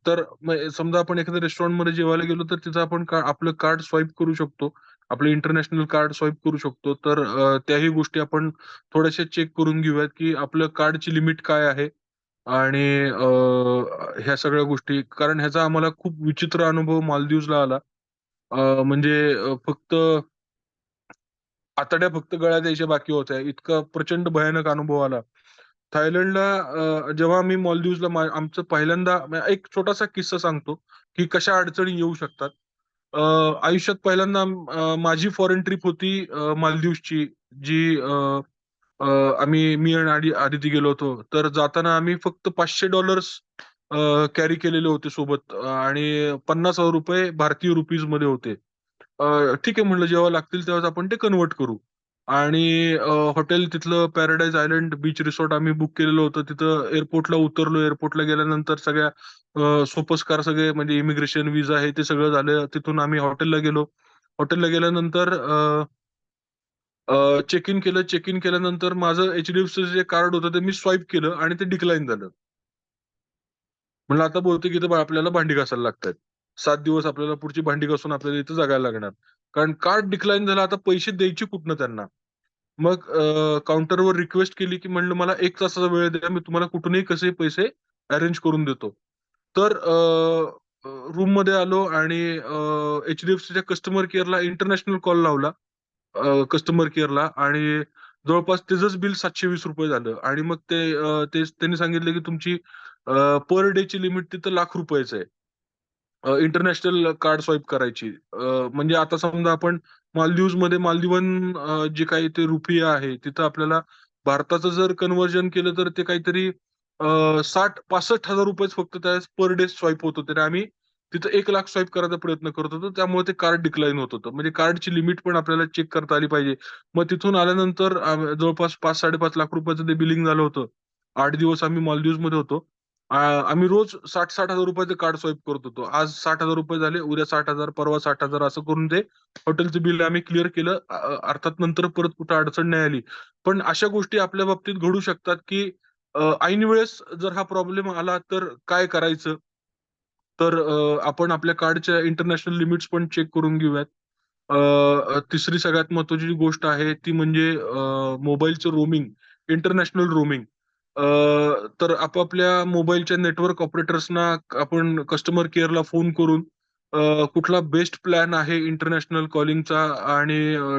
तर समजा आपण एखाद्या रेस्टॉरंटमध्ये जेवायला गेलो तर तिथं आपण आपलं कार्ड स्वाईप करू शकतो. आपलं इंटरनॅशनल कार्ड स्वाईप करू शकतो. तर त्याही गोष्टी आपण थोड्याशा चेक करून घेऊयात, की आपलं कार्डची लिमिट काय आहे आणि ह्या सगळ्या गोष्टी कारण ह्याचा आम्हाला खूप विचित्र अनुभव मालदीवजला आला. म्हणजे फक्त आतड्या फक्त गळ्यात यायच्या बाकी होत्या. इतका प्रचंड भयानक अनुभव आला. थायलंडला जेव्हा आम्ही मालदीव्सला आमचं पहिल्यांदा एक छोटासा किस्सा सांगतो, की कशा अडचणी येऊ शकतात. अ, आयुष्यात पहिल्यांदा माझी फॉरेन ट्रिप होती मालदीवची जी अ, मी आणि आदिती गेलो होतो. तर जाताना आम्ही फक्त $500 कॅरी केलेले होते सोबत आणि ₹50,000 भारतीय रुपीजमध्ये होते. ठीक आहे म्हटलं जेव्हा लागतील तेव्हाच आपण ते कन्व्हर्ट करू. आणि हॉटेल तिथलं पॅराडाईज आयलंड बीच रिसॉर्ट आम्ही बुक केलेलं होतं. तिथं एअरपोर्टला उतरलो. एअरपोर्टला गेल्यानंतर सगळ्या सोपस्कार सगळे म्हणजे इमिग्रेशन, व्हिसा हे ते सगळं झालं. तिथून आम्ही हॉटेलला गेलो. हॉटेलला गेल्यानंतर चेक इन केलं. चेक इन केल्यानंतर माझं एच-डी-एफ-सीचं जे कार्ड होतं ते मी स्वाईप केलं आणि ते डिक्लाइन झालं. म्हणलं आता बहुतेक इथं आपल्याला भांडी घासायला लागतायत. 7 दिवस आपल्याला पुढची भांडी घासून आपल्याला इथं जगायला लागणार. कारण कार्ड डिक्लाइन झालं आता पैसे द्यायचे कुठनं त्यांना? मग काउंटरवर रिक्वेस्ट केली, की म्हणलं मला 1 तासाचा वेळ द्या. मी तुम्हाला कुठूनही कसे पैसे अरेंज करून देतो. तर रूममध्ये आलो आणि एच-डी-एफ-सीच्या कस्टमर केअरला इंटरनॅशनल कॉल लावला. कस्टमर केअरला आणि जवळपास त्याचंच बिल ₹720 झालं आणि मग त्यांनी सांगितलं, की तुमची पर डेची लिमिट तिथं ₹1,00,000 आहे. इंटरनॅशनल कार्ड स्वाईप करायची. म्हणजे आता समजा आपण मालदीव्समध्ये मालदीवन जे काही ते रुपया आहे, तिथं आपल्याला भारताचं जर कन्व्हर्जन केलं तर ते काहीतरी 65,000 फक्त त्यावेळेस पर डे स्वाईप होत होते आणि आम्ही तिथं 1,00,000 स्वाईप करायचा प्रयत्न करत होतो. त्यामुळे ते कार्ड डिक्लाइन होत होतं. म्हणजे कार्डची लिमिट पण आपल्याला चेक करता आली पाहिजे. मग तिथून आल्यानंतर जवळपास ₹5,000-5,50,000 ते बिलिंग झालं होतं. 8 दिवस आम्ही मालदीव्समध्ये होतो. आम्ही रोज ₹60,000-60,000 कार्ड स्वाईप करत होतो. आज ₹60,000 झाले, उद्या 60,000, परवा 60,000 असं करून ते हॉटेलचं बिल आम्ही क्लिअर केलं. अर्थात नंतर परत कुठं अडचण नाही आली. पण अशा गोष्टी आपल्या बाबतीत घडू शकतात, की ऐन वेळेस जर हा प्रॉब्लेम आला तर काय करायचं? तर आपण आपल्या कार्डच्या इंटरनॅशनल लिमिट्स पण चेक करून घेऊयात. तिसरी सगळ्यात महत्त्वाची जी गोष्ट आहे ती म्हणजे मोबाईलचं रोमिंग, इंटरनॅशनल रोमिंग. तर आपापल्या मोबाईलच्या नेटवर्क ऑपरेटर्सना आपण कस्टमर केअरला फोन करून कुठला बेस्ट प्लॅन आहे इंटरनॅशनल कॉलिंगचा आणि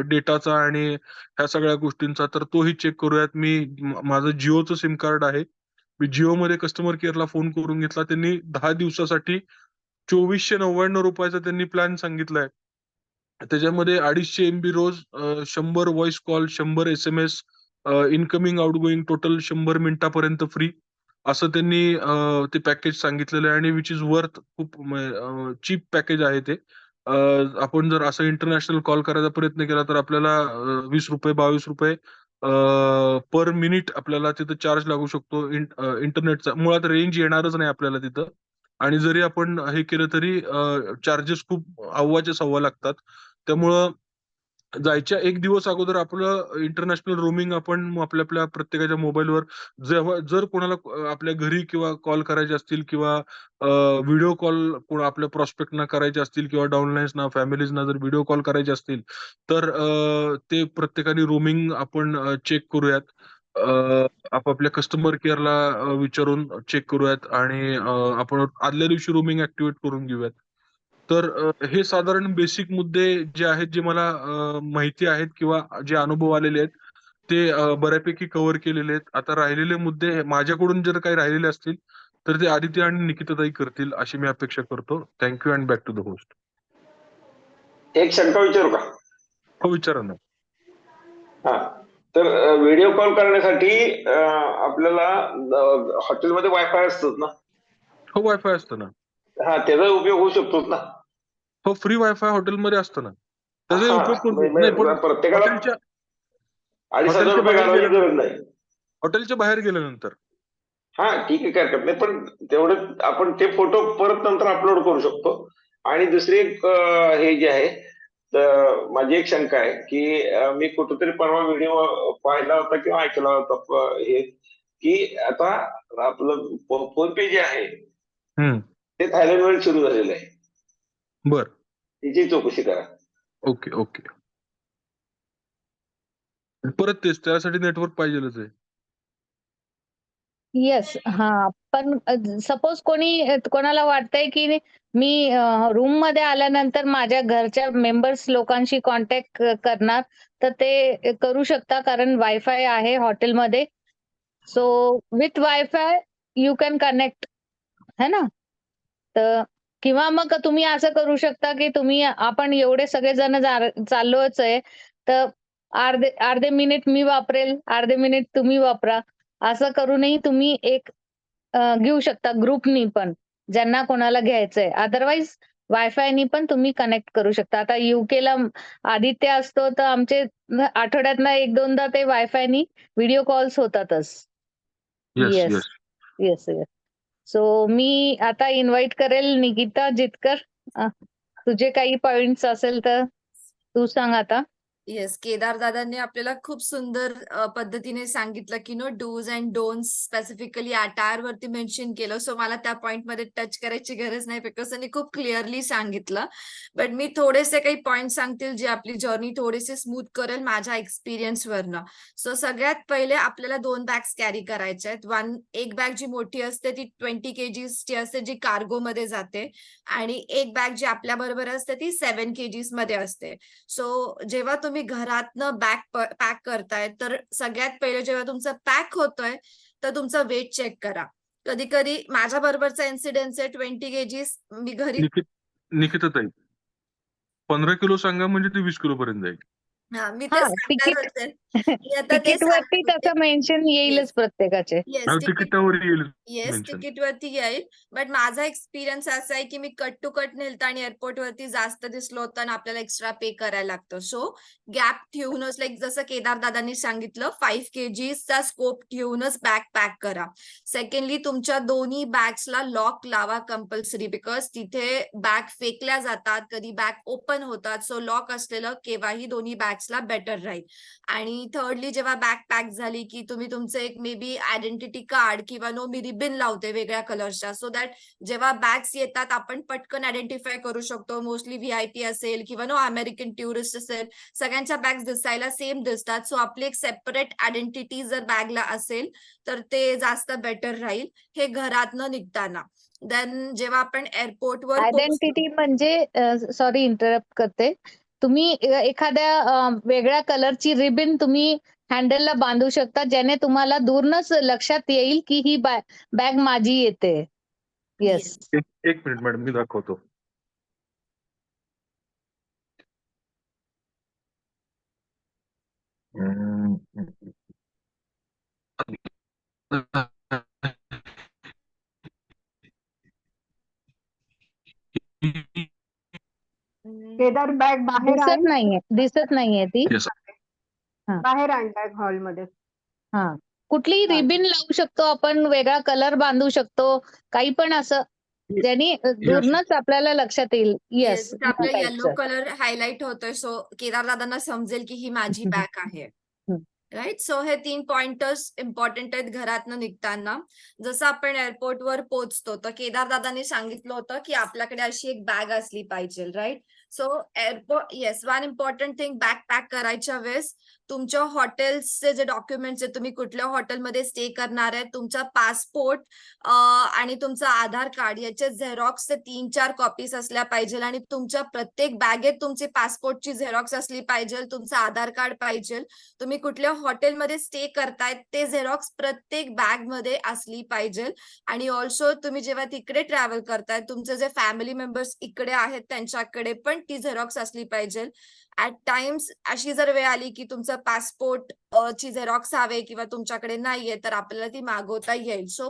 डेटाचा आणि ह्या सगळ्या गोष्टींचा, तर तोही चेक करूयात. माझं जिओचं सिम कार्ड आहे. मी जिओमध्ये कस्टमर केअरला फोन करून घेतला. त्यांनी 10 दिवसासाठी 2499 रुपयाचा त्यांनी प्लॅन सांगितलाय. त्याच्यामध्ये 250 MB रोज, 100 voice call, 100 SMS, incoming outgoing total 100 मिनिटापर्यंत फ्री, असं त्यांनी ते पॅकेज सांगितलेलं आहे आणि विच इज वर्थ खूप चीप पॅकेज आहे ते. आपण जर असं इंटरनॅशनल कॉल करायचा प्रयत्न केला तर आपल्याला ₹20 ₹22 पर मिनिट आपल्याला तिथं चार्ज लागू शकतो. इंटरनेटचा मुळात रेंज येणारच नाही आपल्याला तिथं आणि जरी आपण हे केलं तरी चार्जेस खूप अव्वाच्या सव्वा लागतात. त्यामुळं जायच्या 1 दिवस अगोदर आपलं इंटरनॅशनल रोमिंग आपण आपल्या प्रत्येकाच्या मोबाईलवर जेव्हा जर कोणाला आपल्या घरी किंवा कॉल करायचे असतील किंवा व्हिडिओ कॉल आपल्या प्रॉस्पेक्टना करायचे असतील किंवा डाउनलाईन्सना, फॅमिलीजना जर व्हिडिओ कॉल करायचे असतील, तर ते प्रत्येकाने रोमिंग आपण चेक करूयात. आपापल्या कस्टमर केअरला विचारून चेक करूयात आणि आपण आदल्या दिवशी रोमिंग ऍक्टिव्हेट करून घेऊयात. तर हे साधारण बेसिक मुद्दे जे आहेत, जे मला माहिती आहेत किंवा जे अनुभव आलेले आहेत, ते बऱ्यापैकी कव्हर केलेले आहेत. आता राहिलेले मुद्दे माझ्याकडून जर काही राहिलेले असतील, तर ते आदित्य आणि निकिताताई करतील अशी मी अपेक्षा करतो. Thank you and back to the host. एक शंका विचारू का? हो, विचारा ना. हा, तर व्हिडिओ कॉल करण्यासाठी आपल्याला हॉटेलमध्ये वायफाय असतोच ना? हो, वायफाय असतं ना. हा, त्याचा उपयोग होऊ शकतोच ना? हो, फ्री वायफाय हॉटेलमध्ये असतं ना. त्याचा हा, उपयोग करू. नाही, पण प्रत्येकाला हॉटेलच्या 2,500 रुपये बाहेर घालवायची गरज गेल्यानंतर, नाही. हॉटेलच्या बाहेर गेल्यानंतर. हा, ठीक आहे, काय हरकत नाही, पण तेवढं आपण ते फोटो परत नंतर अपलोड करू शकतो. आणि दुसरी एक हे जे आहे, तर माझी एक शंका आहे की मी कुठेतरी परवा व्हिडिओ पाहिला होता किंवा ऐकला होता हे, की आता आपलं फोन पे जे आहे ते थायलंडमध्ये सुरू झालेलं आहे. बर, त्याची चौकशी करा. Okay okay. परत तेच, त्यासाठी नेटवर्क पाहिजेलच आहे. येस. हां. पण सपोज कोणाला वाटतंय, की मी रूम मध्ये आल्यानंतर माझ्या घरच्या मेंबर्स लोकांशी कॉन्टॅक्ट करणार, तर ते करू शकता कारण वायफाय आहे हॉटेलमध्ये. So with wifi you can connect, है ना? तर किंवा मग तुम्ही असं करू शकता, की आपण एवढे सगळेजण चाललोच आहे, तर अर्धे अर्धे मिनिट मी वापरेल, अर्धे मिनिट तुम्ही वापरा. असं करूनही तुम्ही एक घेऊ शकता ग्रुपनी पण, ज्यांना कोणाला घ्यायचंय. अदरवाईज वायफायनी पण तुम्ही कनेक्ट करू शकता. आता यूकेला आदित्य असतो, तर आमचे आठवड्यातनं 1-2दा ते वायफायनी व्हिडिओ कॉल्स होतातच. Yes yes. Yes. Yes, yes. So मी आता इन्व्हाईट करेल निकिता जितकर. तुझे काही पॉइंट्स असेल तर तू सांग आता. येस, केदार दादांनी आपल्याला खूप सुंदर पद्धतीने सांगितलं की dos and don'ts specifically attire वरती मेन्शन केलं. सो मला त्या पॉइंट मध्ये टच करायची गरज नाही, बिकॉज त्यांनी खूप क्लिअरली सांगितलं. बट मी थोडेसे काही पॉइंट सांगतील जे आपली जर्नी थोडेसे स्मूथ करेल माझ्या एक्सपिरियन्स वरनं. सो सगळ्यात पहिले आपल्याला 2 बॅग्स कॅरी करायच्या आहेत. एक बॅग जी मोठी असते ती 20 kgs ची असते, जी कार्गो मध्ये जाते, आणि एक बॅग जी आपल्या बरोबर असते ती 7 kgs मध्ये असते. सो जेव्हा तुम्ही घरातनं बॅग पॅक करताय, तर सगळ्यात पहिले जेव्हा तुमचं पॅक होतोय, तर तुमचं वेट चेक करा. कधी कधी माझ्या बरोबरचा इन्सिडेन्स आहे 20 kgs मी घरी. निकिताताई, 15 किलो सांगा म्हणजे ते 20 किलो पर्यंत जाईल. मी ते हां, सांगणार होते. मी आता ते तिकीटवरती सांगते. तसं मेन्शन येईलच प्रत्येकाचे. येस, तिकीटावर येईल येस, मेन्शन. तिकीटवरती येईल. बट माझा एक्सपिरियन्स असा आहे की मी कट टू कट नेलतं आणि एअरपोर्टवरती जास्त दिसलं होतं आणि आपल्याला एक्स्ट्रा पे करायला लागतं. सो गॅप ठेवूनच, लाईक जसं केदार दादांनी सांगितलं, 5 kgs चा स्कोप ठेवूनच बॅग पॅक करा. सेकंडली, तुमच्या दोन्ही बॅग्सला लॉक लावा कंपल्सरी, बिकॉज तिथे बॅग फेकल्या जातात, कधी बॅग ओपन होतात. सो लॉक असलेलं केव्हाही दोन्ही बॅग्स बॅग्सला बेटर राहील. आणि थर्डली जेव्हा बॅग पॅक झाली की तुम्ही तुमचं एक मे बी आयडेंटिटी कार्ड किंवा मी रिबिन लावते वेगळ्या कलरच्या, सो दॅट जेव्हा बॅग्स येतात आपण पटकन आयडेंटिफाय करू शकतो. मोस्टली व्हीआयपी असेल किंवा अमेरिकन टुरिस्ट असेल, सगळ्यांच्या बॅग्स दिसायला सेम दिसतात. सो आपली एक सेपरेट आयडेंटिटी जर बॅगला असेल तर ते जास्त बेटर राहील हे घरातनं निघताना. देन जेव्हा आपण एअरपोर्टवर आयडेंटिटी म्हणजे सॉरी इंटरप्ट करते. तुम्ही एखाद्या वेगळ्या कलरची रिबिन तुम्ही हँडलला बांधू शकता, ज्याने तुम्हाला दूरनच लक्षात येईल की ही बॅग माझी येते. येस. एक मिनिट मॅडम, मी दाखवतो. केदार बॅग बाहेर दिसत नाहीये ती. Yes. बाहेर आण बॅग हॉलमध्ये. हा, कुठलीही रिबिन लावू शकतो आपण, वेगळा कलर बांधू शकतो, काही पण असं ज्यानी दूरनच आपल्याला लक्षात येईल. येस. आपला येलो कलर हायलाइट होतोय, सो केदार दादांना समजेल की ही माझी बॅग आहे. राईट. सो हे 3 पॉइंटर्स इम्पॉर्टंट आहेत घरातनं निघताना. जसं आपण एअरपोर्टवर पोहोचतो तर केदार दादांनी सांगितलं होतं की आपल्याकडे अशी एक बॅग असली पाहिजे. Right. So airport, yes, one important thing bag pack करायच्या वेळेस तुमच्या हॉटेल्सचे जे डॉक्युमेंट्स आहेत, तुम्ही कुठल्या हॉटेलमध्ये स्टे करणार आहे, तुमचा पासपोर्ट आणि तुमचं आधार कार्ड याचे झेरॉक्सचे 3-4 कॉपीज असल्या पाहिजे. आणि तुमच्या प्रत्येक बॅगेत तुमची पासपोर्टची झेरॉक्स असली पाहिजे, तुमचं आधार कार्ड पाहिजे. तुम्ही कुठल्या हॉटेलमध्ये स्टे करतायत ते झेरॉक्स प्रत्येक बॅग मध्ये असली पाहिजे. आणि ऑल्सो तुम्ही जेव्हा तिकडे ट्रॅव्हल करताय, तुमचे जे फॅमिली मेंबर्स इकडे आहेत त्यांच्याकडे पण ती झेरॉक्स असली पाहिजे. ऍट टाइम्स अशी जर वेळ आली की तुमचं पासपोर्ट ची झेरॉक्स हवे किंवा तुमच्याकडे नाहीये तर आपल्याला ती मागवता येईल. सो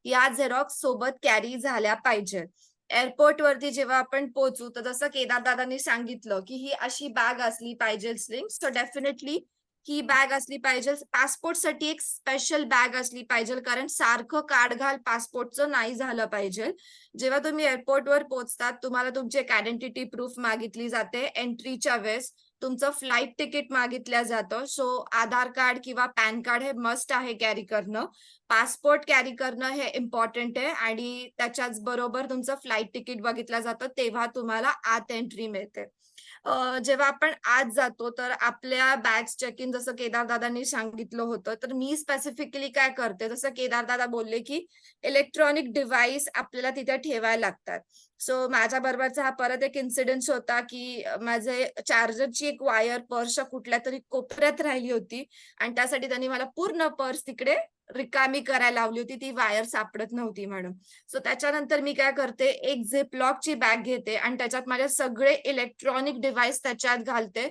या झेरॉक्स सोबत कॅरी झाल्या पाहिजे. एअरपोर्ट वरती जेव्हा आपण पोहोचू तर जसं केदार दादांनी सांगितलं की ही अशी बॅग असली पाहिजे स्लिंग, सो डेफिनेटली ही बॅग असली पाहिजे. पासपोर्टसाठी एक स्पेशल बॅग असली पाहिजे, कारण सारखं कार्ड घाल पासपोर्टचं नाही झालं पाहिजे. जेव्हा तुम्ही एअरपोर्टवर पोहोचतात तुम्हाला तुमची एक आयडेंटिटी प्रूफ मागितली जाते. एंट्रीच्या वेळेस तुमचं फ्लाईट तिकीट मागितलं जातं. सो आधार कार्ड किंवा पॅन कार्ड हे मस्ट आहे कॅरी करणं. पासपोर्ट कॅरी करणं हे इम्पॉर्टंट आहे. आणि त्याच्याच बरोबर तुमचं फ्लाईट तिकीट बघितलं जातं, तेव्हा तुम्हाला आत एंट्री मिळते. जेव्हा आपण आत जातो तर आपल्या बॅग्स चेक इन जसं केदार दादांनी सांगितलं होतं, तर मी स्पेसिफिकली काय करते, जसं केदार दादा बोलले की इलेक्ट्रॉनिक डिव्हाइस आपल्याला तिथे ठेवायला लागतात. सो माझ्या बरोबरचा हा परत एक इन्सिडेंट होता की माझे चार्जरची एक वायर पर्सच्या कुठल्या तरी कोपऱ्यात राहिली होती आणि त्यासाठी त्यांनी मला पूर्ण पर्स तिकडे रिकामी करायला लावली होती, ती वायर सापडत नव्हती म्हणून. सो त्याच्यानंतर मी काय करते, एक झिपलॉकची बॅग घेते आणि त्याच्यात माझे सगळे इलेक्ट्रॉनिक डिव्हाइस त्याच्यात घालते.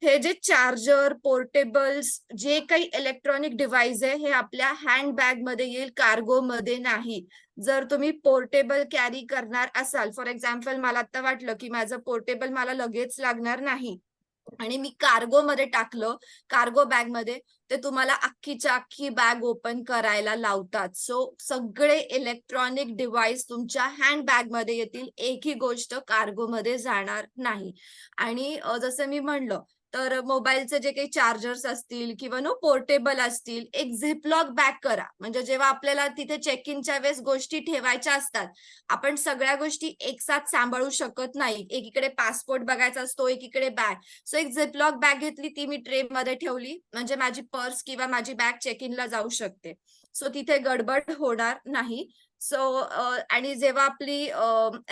हे जे चार्जर, पोर्टेबल्स, जे काही इलेक्ट्रॉनिक डिव्हाइस आहे हे आपल्या हँड बॅग मध्ये येईल, कार्गो मध्ये नाही. जर तुम्ही पोर्टेबल कॅरी करणार असाल, फॉर एक्झाम्पल मला आता वाटलं की माझं पोर्टेबल मला लगेच लागणार नाही आणि मी कार्गो मध्ये टाकलं, कार्गो बॅग मध्ये, ते तुम्हाला अख्खीच्या अख्खी बॅग ओपन करायला लावतात. सो सगळे इलेक्ट्रॉनिक डिव्हाइस तुमच्या हँड बॅग मध्ये येतील, एकही गोष्ट कार्गो मध्ये जाणार नाही. आणि जसं मी म्हणलं तर मोबाईलचे जे काही चार्जर्स असतील किंवा पोर्टेबल असतील, एक झिपलॉक बॅग करा. म्हणजे जेव्हा आपल्याला तिथे चेक इनच्या वेळेस गोष्टी ठेवायच्या असतात, आपण सगळ्या गोष्टी एक साथ सांभाळू शकत नाही. एकीकडे पासपोर्ट बघायचा असतो, एकीकडे बॅग. सो एक झिपलॉक बॅग घेतली, ती मी ट्रे मध्ये ठेवली, म्हणजे माझी पर्स किंवा माझी बॅग चेक इनला जाऊ शकते. सो तिथे गडबड होणार नाही. सो आणि जेव्हा आपली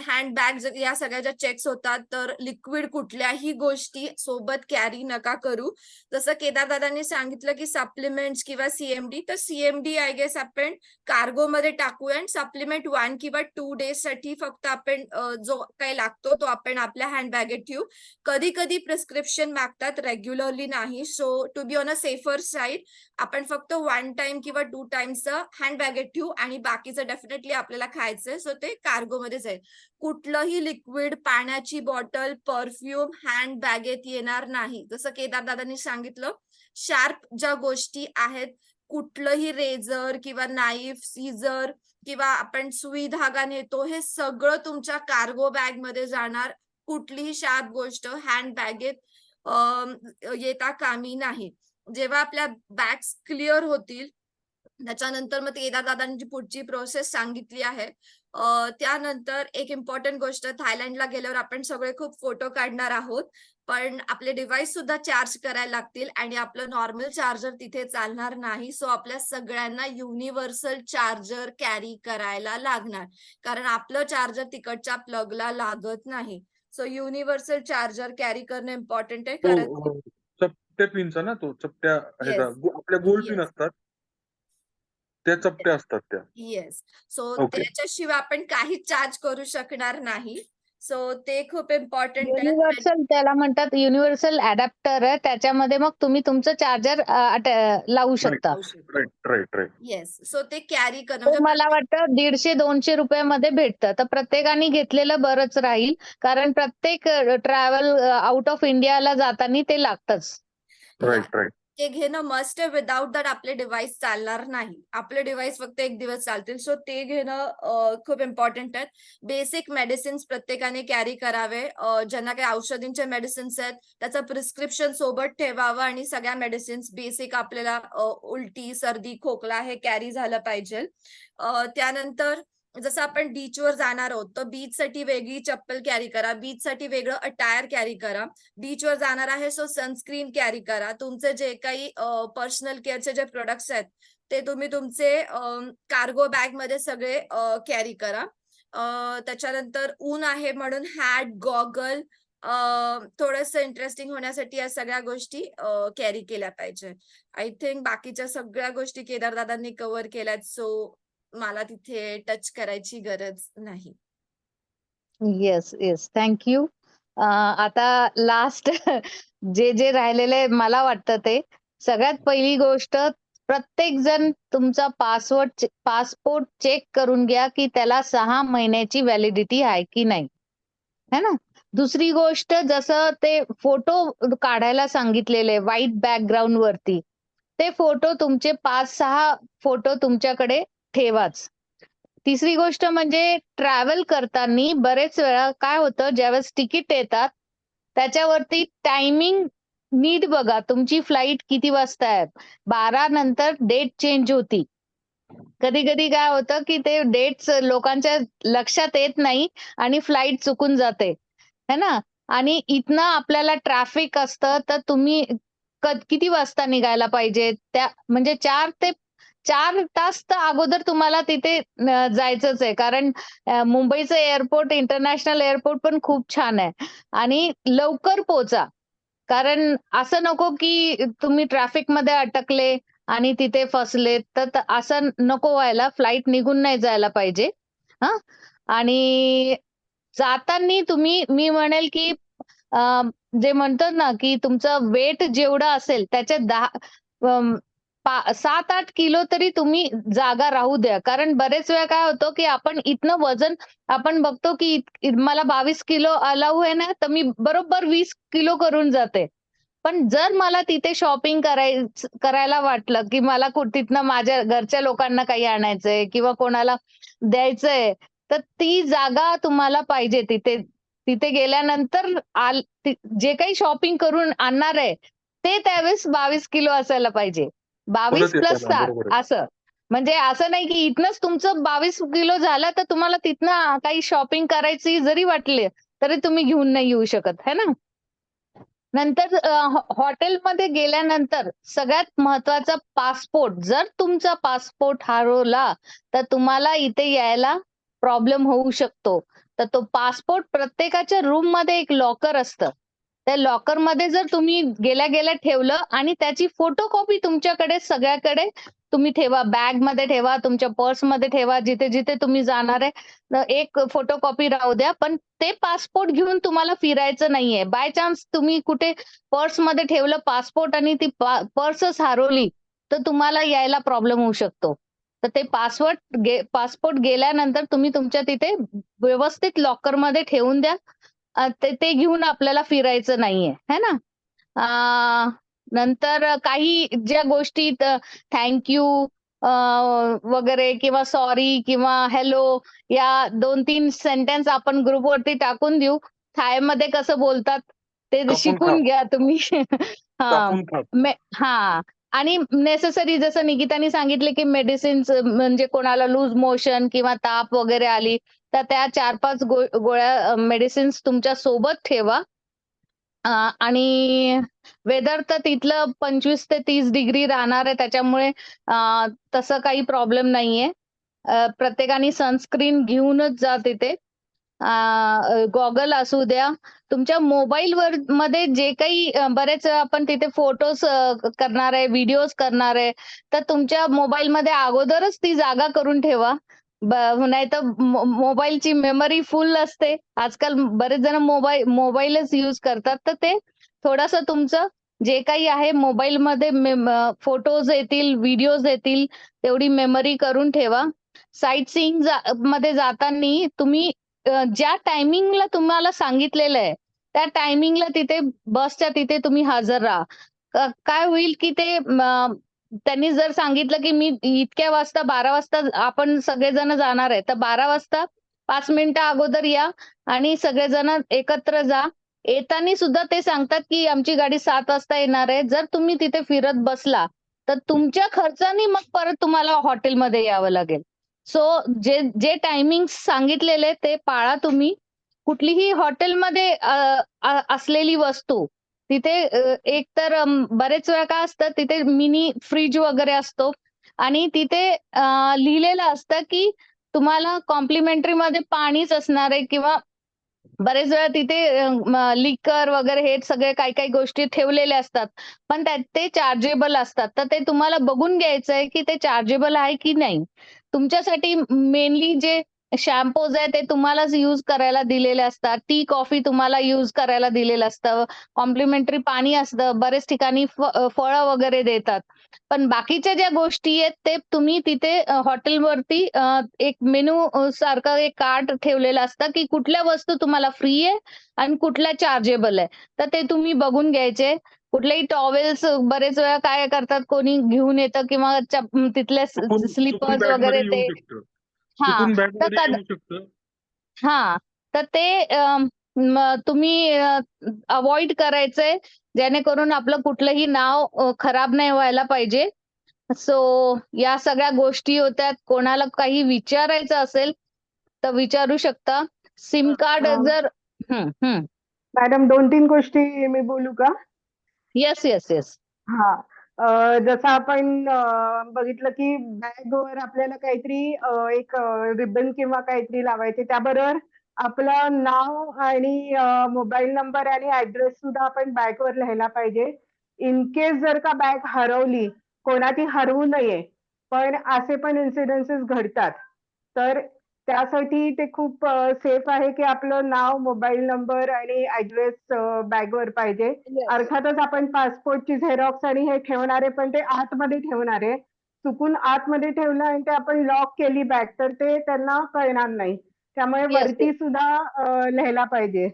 हँड बॅग या सगळ्या ज्या चेक्स होतात तर लिक्विड कुठल्याही गोष्टी सोबत कॅरी नका करू. जसं केदार दादांनी सांगितलं की सप्लिमेंट्स किंवा सीएमडी, तर सीएमडी आय गेस आपण कार्गो मध्ये टाकूया आणि सप्लिमेंट 1 किंवा 2 डेज साठी फक्त आपण जो काही लागतो तो आपण आपल्या हँड बॅगेत ठेवू. कधी कधी प्रिस्क्रिप्शन मागतात, रेग्युलरली नाही. So to be on a safer side आपण फक्त 1 टाइम किंवा 2 टाइम्स हँड बॅगेत ठेवू आणि बाकीचं डेफिनेटली आपल्याला खायचंय, सो ते कार्गो मध्ये जाईल. कुठलंही लिक्विड, पाण्याची बॉटल, परफ्यूम हँड बॅगेत येणार नाही. जसं केदार दादांनी सांगितलं, शार्प ज्या गोष्टी आहेत, कुठलंही रेझर किंवा नाईफ, सीझर किंवा आपण सुई धागा नेतो, हे सगळं तुमच्या कार्गो बॅग मध्ये जाणार. कुठलीही शार्प गोष्ट हँड बॅगेत येता कामी नाही. जेव्हा आपल्या बॅग्स क्लिअर होतील, त्याच्यानंतर मग केदार दादांनी जी पुढची प्रोसेस सांगितली आहे, त्यानंतर एक इम्पॉर्टंट गोष्ट, थायलंडला गेल्यावर आपण सगळे खूप फोटो काढणार आहोत. पण आपले डिव्हाइस सुद्धा चार्ज करायला लागतील आणि आपलं नॉर्मल चार्जर तिथे चालणार नाही. सो आपल्या सगळ्यांना युनिव्हर्सल चार्जर कॅरी करायला लागणार. कारण आपलं चार्जर तिकडच्या प्लगला लागत नाही. सो युनिव्हर्सल चार्जर कॅरी करणं इम्पॉर्टंट आहे. कारण तो चपट्या पिनचा ना, तो चपट्या ह्याचा येस, आपल्या गोल पिन येस. असतात, त्या चपट्या असतात त्या. येस. So okay. त्याच्याशिवाय आपण काहीच चार्ज करू शकणार नाही. सो ते खूप इम्पॉर्टंट आहे. युनिव्हर्सल त्याला म्हणतात, युनिव्हर्सल अडॅप्टर आहे. त्याच्यामध्ये मग तुम्ही तुमचं चार्जर लावू शकता. राईट. येस. सो ते कॅरी करणं ते म्हणजे मला वाटतं 150-200 रुपयामध्ये भेटतं. तर प्रत्येकाने घेतलेलं बरंच राहील. कारण प्रत्येक ट्रॅव्हल आउट ऑफ इंडियाला जाताना ते लागतंच. राईट. ते घेणं मस्ट आहे. विदाऊट दॅट आपले डिव्हाइस चालणार नाही. आपले डिव्हाइस फक्त 1 दिवस चालतील. सो ते घेणं खूप इम्पॉर्टंट आहे. बेसिक मेडिसिन्स प्रत्येकाने कॅरी करावे. ज्यांना काही औषधींचे मेडिसिन्स आहेत, त्याचं प्रिस्क्रिप्शन सोबत ठेवावं आणि सगळ्या मेडिसिन्स बेसिक आपल्याला उलटी, सर्दी, खोकला हे कॅरी झालं पाहिजे. त्यानंतर जसं आपण बीचवर जाणार आहोत, तर बीचसाठी वेगळी चप्पल कॅरी करा. बीचसाठी वेगळं अटायर कॅरी करा. बीचवर जाणार आहे सो सनस्क्रीन कॅरी करा. तुमचे जे काही पर्सनल केअरचे जे प्रोडक्ट्स आहेत, ते तुम्ही तुमचे कार्गो बॅगमध्ये सगळे कॅरी करा. त्याच्यानंतर ऊन आहे म्हणून हॅट, गॉगल, थोडंसं इंटरेस्टिंग होण्यासाठी या सगळ्या गोष्टी कॅरी केल्या पाहिजे. आय थिंक बाकीच्या सगळ्या गोष्टी केदार दादांनी कव्हर केल्यात. सो मला तिथे टच करायची गरज नाही. येस. Thank you. आता लास्ट जे राहिलेले मला वाटतं ते सगळ्यात पहिली गोष्ट, प्रत्येक जण तुमचा पासपोर्ट चेक करून घ्या की त्याला 6 महिन्याची व्हॅलिडिटी आहे की नाही, है ना. दुसरी गोष्ट, जसं ते फोटो काढायला सांगितलेले व्हाईट बॅकग्राऊंड वरती, ते फोटो तुमचे 5-6 फोटो तुमच्याकडे ठेवाच. तिसरी गोष्ट म्हणजे ट्रॅव्हल करताना बरेच वेळा काय होतं, ज्यावेळेस तिकीट येतात त्याच्यावरती टायमिंग नीट बघा. तुमची फ्लाईट किती वाजता आहे. 12 नंतर डेट चेंज होती. कधी-कधी काय होतं, की ते डेट्स लोकांच्या लक्षात येत नाही आणि फ्लाईट चुकून जाते, है ना. आणि इथनं आपल्याला ट्रॅफिक असतं, तर तुम्ही किती वाजता निघायला पाहिजे, त्या म्हणजे 4 तास तर अगोदर तुम्हाला तिथे जायचंच आहे. कारण मुंबईचं एअरपोर्ट, इंटरनॅशनल एअरपोर्ट पण खूप छान आहे आणि लवकर पोहोचा. कारण असं नको की तुम्ही ट्रॅफिकमध्ये अटकले आणि तिथे फसले, तर असं नको व्हायला. फ्लाइट निघून नाही जायला पाहिजे. हां. आणि जाताना तुम्ही, मी म्हणेल की जे म्हणतात ना, की तुमचं वेट जेवढं असेल त्याच्या 7-8 किलो तरी तुम्ही जागा राहू द्या. कारण बरेच वेळा काय होतं, की आपण इथनं वजन आपण बघतो, की मला 22 किलो अलाऊ आहे ना, तर मी बरोबर 20 किलो करून जाते. पण जर मला तिथे शॉपिंग करायला वाटलं, की मला तिथनं माझ्या घरच्या लोकांना काही आणायचंय किंवा कोणाला द्यायचंय, तर ती जागा तुम्हाला पाहिजे तिथे. तिथे गेल्यानंतर जे काही शॉपिंग करून आणणार आहे, ते त्यावेळेस 22 किलो असायला पाहिजे. 22 परत प्लस येताना 7 बरोबर आहे. असं. म्हणजे असं नाही की इथनंच तुमचं 22 किलो झालं, तर तुम्हाला तिथनं काही शॉपिंग करायची जरी वाटली, तरी तुम्ही घेऊन नाही येऊ शकत, है ना. नंतर हॉटेलमध्ये गेल्यानंतर सगळ्यात महत्वाचा पासपोर्ट. जर तुमचा पासपोर्ट हरवला, तर तुम्हाला इथे यायला प्रॉब्लेम होऊ शकतो. तर तो पासपोर्ट, प्रत्येकाच्या रूममध्ये एक लॉकर असतं. त्या लॉकरमध्ये जर तुम्ही गेल्या ठेवलं आणि त्याची फोटोकॉपी तुमच्याकडे सगळ्याकडे तुम्ही ठेवा. बॅगमध्ये ठेवा, तुमच्या पर्समध्ये ठेवा, जिथे-जिथे तुम्ही जाणार आहे. एक फोटोकॉपी राहू द्या. पण ते पासपोर्ट घेऊन तुम्हाला फिरायचं नाहीये. बाय चान्स तुम्ही कुठे पर्समध्ये ठेवलं पासपोर्ट आणि ती पर्सच हरवली, तर तुम्हाला यायला प्रॉब्लेम होऊ शकतो. तर ते पासपोर्ट गेल्यानंतर तुम्ही तुमच्या तिथे व्यवस्थित लॉकरमध्ये ठेवून द्या. ते घेऊन आपल्याला फिरायचं नाहीये, है ना. नंतर काही ज्या गोष्टी थँक यू वगैरे किंवा सॉरी किंवा हॅलो या 2-3 सेंटेन्स आपण ग्रुपवरती टाकून देऊ. थायमध्ये कसं बोलतात ते कापून शिकून खा. घ्या तुम्ही. हां. कापून खा. हां. आणि नेसेसरी जसं निकिताने सांगितले, की मेडिसिन्स म्हणजे कोणाला लूज मोशन किंवा ताप वगैरे आली, तर त्या 4-5 गोळ्या मेडिसिन्स तुमच्या सोबत ठेवा. आणि वेदर तर तिथलं 25 ते 30 डिग्री राहणार आहे त्याच्यामुळे तसं काही प्रॉब्लेम नाहीये. प्रत्येकाने सनस्क्रीन घेऊनच जा तिथे. गॉगल असू द्या. तुमच्या मोबाईलवर मध्ये जे काही बरेच वेळा आपण तिथे फोटोज करणार आहे, व्हिडिओज करणार आहे, तर तुमच्या मोबाईलमध्ये अगोदरच ती जागा करून ठेवा. नाहीतर मोबाईलची मेमरी फुल असते. आजकाल बरेच जण मोबाईलच यूज करतात. तर ते थोडंसं तुमचं जे काही आहे मोबाईलमध्ये फोटोज येतील, व्हिडिओज येतील, तेवढी मेमरी करून ठेवा. साईट सीइंग मध्ये जाताना तुम्ही ज्या टायमिंगला तुम्हाला सांगितलेलं आहे, त्या टायमिंगला तिथे बसच्या तिथे तुम्ही हजर राहा. काय होईल, की ते त्यांनी जर सांगितलं, की मी इतक्या वाजता 12 वाजता आपण सगळेजण जाणार आहे, तर 12 वाजता 5 मिनिटं अगोदर या आणि सगळेजण एकत्र जा. येताना सुद्धा ते सांगतात, की आमची गाडी 7 वाजता येणार आहे. जर तुम्ही तिथे फिरत बसला, तर तुमच्या खर्चानी मग परत तुम्हाला हॉटेलमध्ये यावं लागेल. सो जे जे टायमिंग्स सांगितलेले ते पाळा तुम्ही. कुठलीही हॉटेलमध्ये असलेली वस्तू तिथे एक तर बरेच वेळा काय असतं तिथे मिनी फ्रिज वगैरे असतो आणि तिथे लिहिलेलं असतं, की तुम्हाला कॉम्प्लिमेंटरीमध्ये पाणीच असणार आहे किंवा बरेच वेळा तिथे लिकर वगैरे हे सगळे काही-काही गोष्टी ठेवलेल्या असतात. पण त्यात ते चार्जेबल असतात. तर ते तुम्हाला बघून घ्यायचं आहे, की ते चार्जेबल आहे की नाही. तुमच्यासाठी मेनली जे शॅम्पूज आहे ते तुम्हालाच यूज करायला दिलेले असतात. टी, कॉफी तुम्हाला यूज करायला दिलेलं असतं. कॉम्प्लिमेंटरी पाणी असतं. बरेच ठिकाणी फळं वगैरे देतात. पण बाकीच्या ज्या गोष्टी आहेत ते तुम्ही तिथे हॉटेलवरती एक मेनू सारखं एक कार्ड ठेवलेलं असतं, की कुठल्या वस्तू तुम्हाला फ्री आहे आणि कुठल्या चार्जेबल आहे. तर ते तुम्ही बघून घ्यायचे. कुठलेही टॉवेल्स बरेच वेळा काय करतात कोणी घेऊन येतं किंवा तिथले चुकून चुकून स्लिपर्स बॅगमध्ये वगैरे येऊ ते शकतं. हां. चुकून तर बॅगमध्ये येऊ शकतं. हां. तर ते तुम्ही अव्हॉइड करायचंय, जेणेकरून आपलं कुठलंही नाव खराब नाही व्हायला पाहिजे. सो या सगळ्या गोष्टी होत्या. कोणाला काही विचारायचं असेल, तर विचारू शकता. सिम कार्ड जर हं, हं. मॅडम 2-3 गोष्टी मी बोलू का? Yes, yes, yes. हां. जसं आपण बघितलं की बॅगवर आपल्याला काहीतरी एक रिबन किंवा काहीतरी लावायचे. त्याबरोबर आपलं नाव आणि मोबाईल नंबर आणि ॲड्रेस सुद्धा आपण बॅगवर लिहायला पाहिजे. इन केस जर का बॅग हरवली, कोणाची हरवू नये. पण असे पण इन्सिडेन्सेस घडतात. तर त्यासाठी ते खूप सेफ आहे की आपलं नाव, मोबाईल नंबर आणि ॲड्रेस बॅगवर पाहिजे. येस. अर्थातच आपण पासपोर्टची झेरॉक्स आणि हे ठेवणारे, पण ते आतमध्ये ठेवणारे. चुकून आतमध्ये ठेवलं आणि ते आपण लॉक केली बॅग, तर ते त्यांना कळणार नाही. त्यामुळे येस, वरती सुद्धा लिहायला पाहिजे.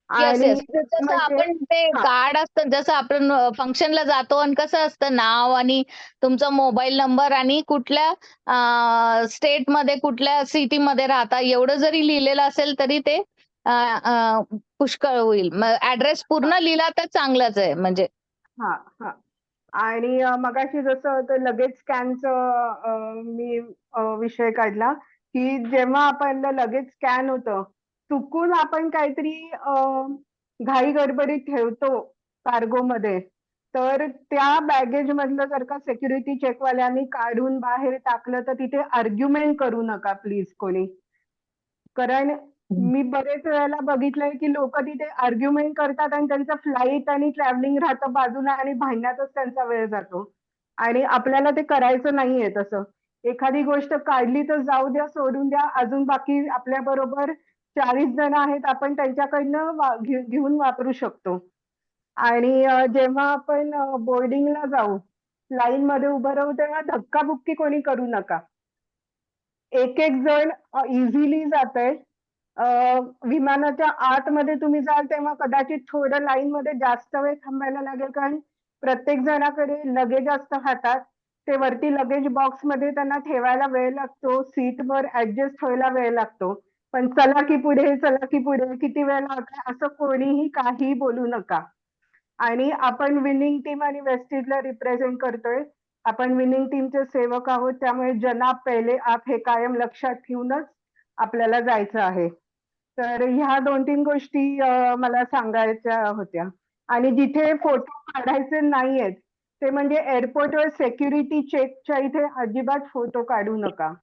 येस, आणि येस. जसं म्हणजे आपण ते हां. कार्ड असतं, जसं आपण फंक्शनला जातो आणि कसं असतं नाव आणि तुमचा मोबाईल नंबर आणि कुठल्या स्टेटमध्ये, कुठल्या सिटीमध्ये राहता, एवढं जरी लिहिलेलं असेल तरी ते अ, अ, पुष्कळ होईल. मग ॲड्रेस पूर्ण लिहिला तर चांगलंच आहे म्हणजे. हां, हां. आणि मगाशी जसं ते लगेज स्कॅनचं मी विषय काढला, की जेव्हा आपलं लगेज स्कॅन होतं, चुकून आपण काहीतरी घाई-गडबडीत ठेवतो कार्गोमध्ये, तर त्या बॅगेजमधलं जर का सिक्युरिटी चेकवाल्यांनी काढून बाहेर टाकलं, तर तिथे आर्ग्युमेंट करू नका प्लीज कोणी. कारण मी बरेच वेळेला बघितलंय, की लोकं तिथे आर्ग्युमेंट करतात आणि त्यांचं फ्लाइट आणि ट्रॅव्हलिंग राहतं बाजूला आणि भांडण्यातच त्यांचा वेळ जातो. आणि आपल्याला ते करायचं नाहीये तसं. एखादी गोष्ट काढली तर जाऊ द्या, सोडून द्या. अजून बाकी आपल्याबरोबर 40 जण आहेत. आपण त्यांच्याकडनं घेऊन वापरू शकतो. आणि जेव्हा आपण बोर्डिंगला जाऊ, लाईनमध्ये उभं राहू, तेव्हा धक्काबुक्की कोणी करू नका. एक-एक जण इझिली जातंय. अ, विमानाच्या आतमध्ये तुम्ही जाल तेव्हा कदाचित थोडं लाईनमध्ये जास्त वेळ थांबायला लागेल, कारण प्रत्येक जणाकडे लगेज असतं हातात. ते वरती लगेज बॉक्समध्ये त्यांना ठेवायला वेळ लागतो. सीटवर ॲडजस्ट व्हायला वेळ लागतो. पण चला की पुढे किती वेळा होतंय असं कोणीही काही बोलू नका. आणि आपण विनिंग टीम आणि वेस्टीजला रिप्रेझेंट करतोय. आपण विनिंग टीमचे सेवक आहोत, त्यामुळे जनाब पहिले आप हे कायम लक्षात ठेवूनच आपल्याला जायचं आहे. तर ह्या 2-3 गोष्टी मला सांगायच्या होत्या. आणि जिथे फोटो काढायचे नाहीयेत, ते म्हणजे एअरपोर्टवर सिक्युरिटी चेकच्या इथे अजिबात फोटो काढू नका.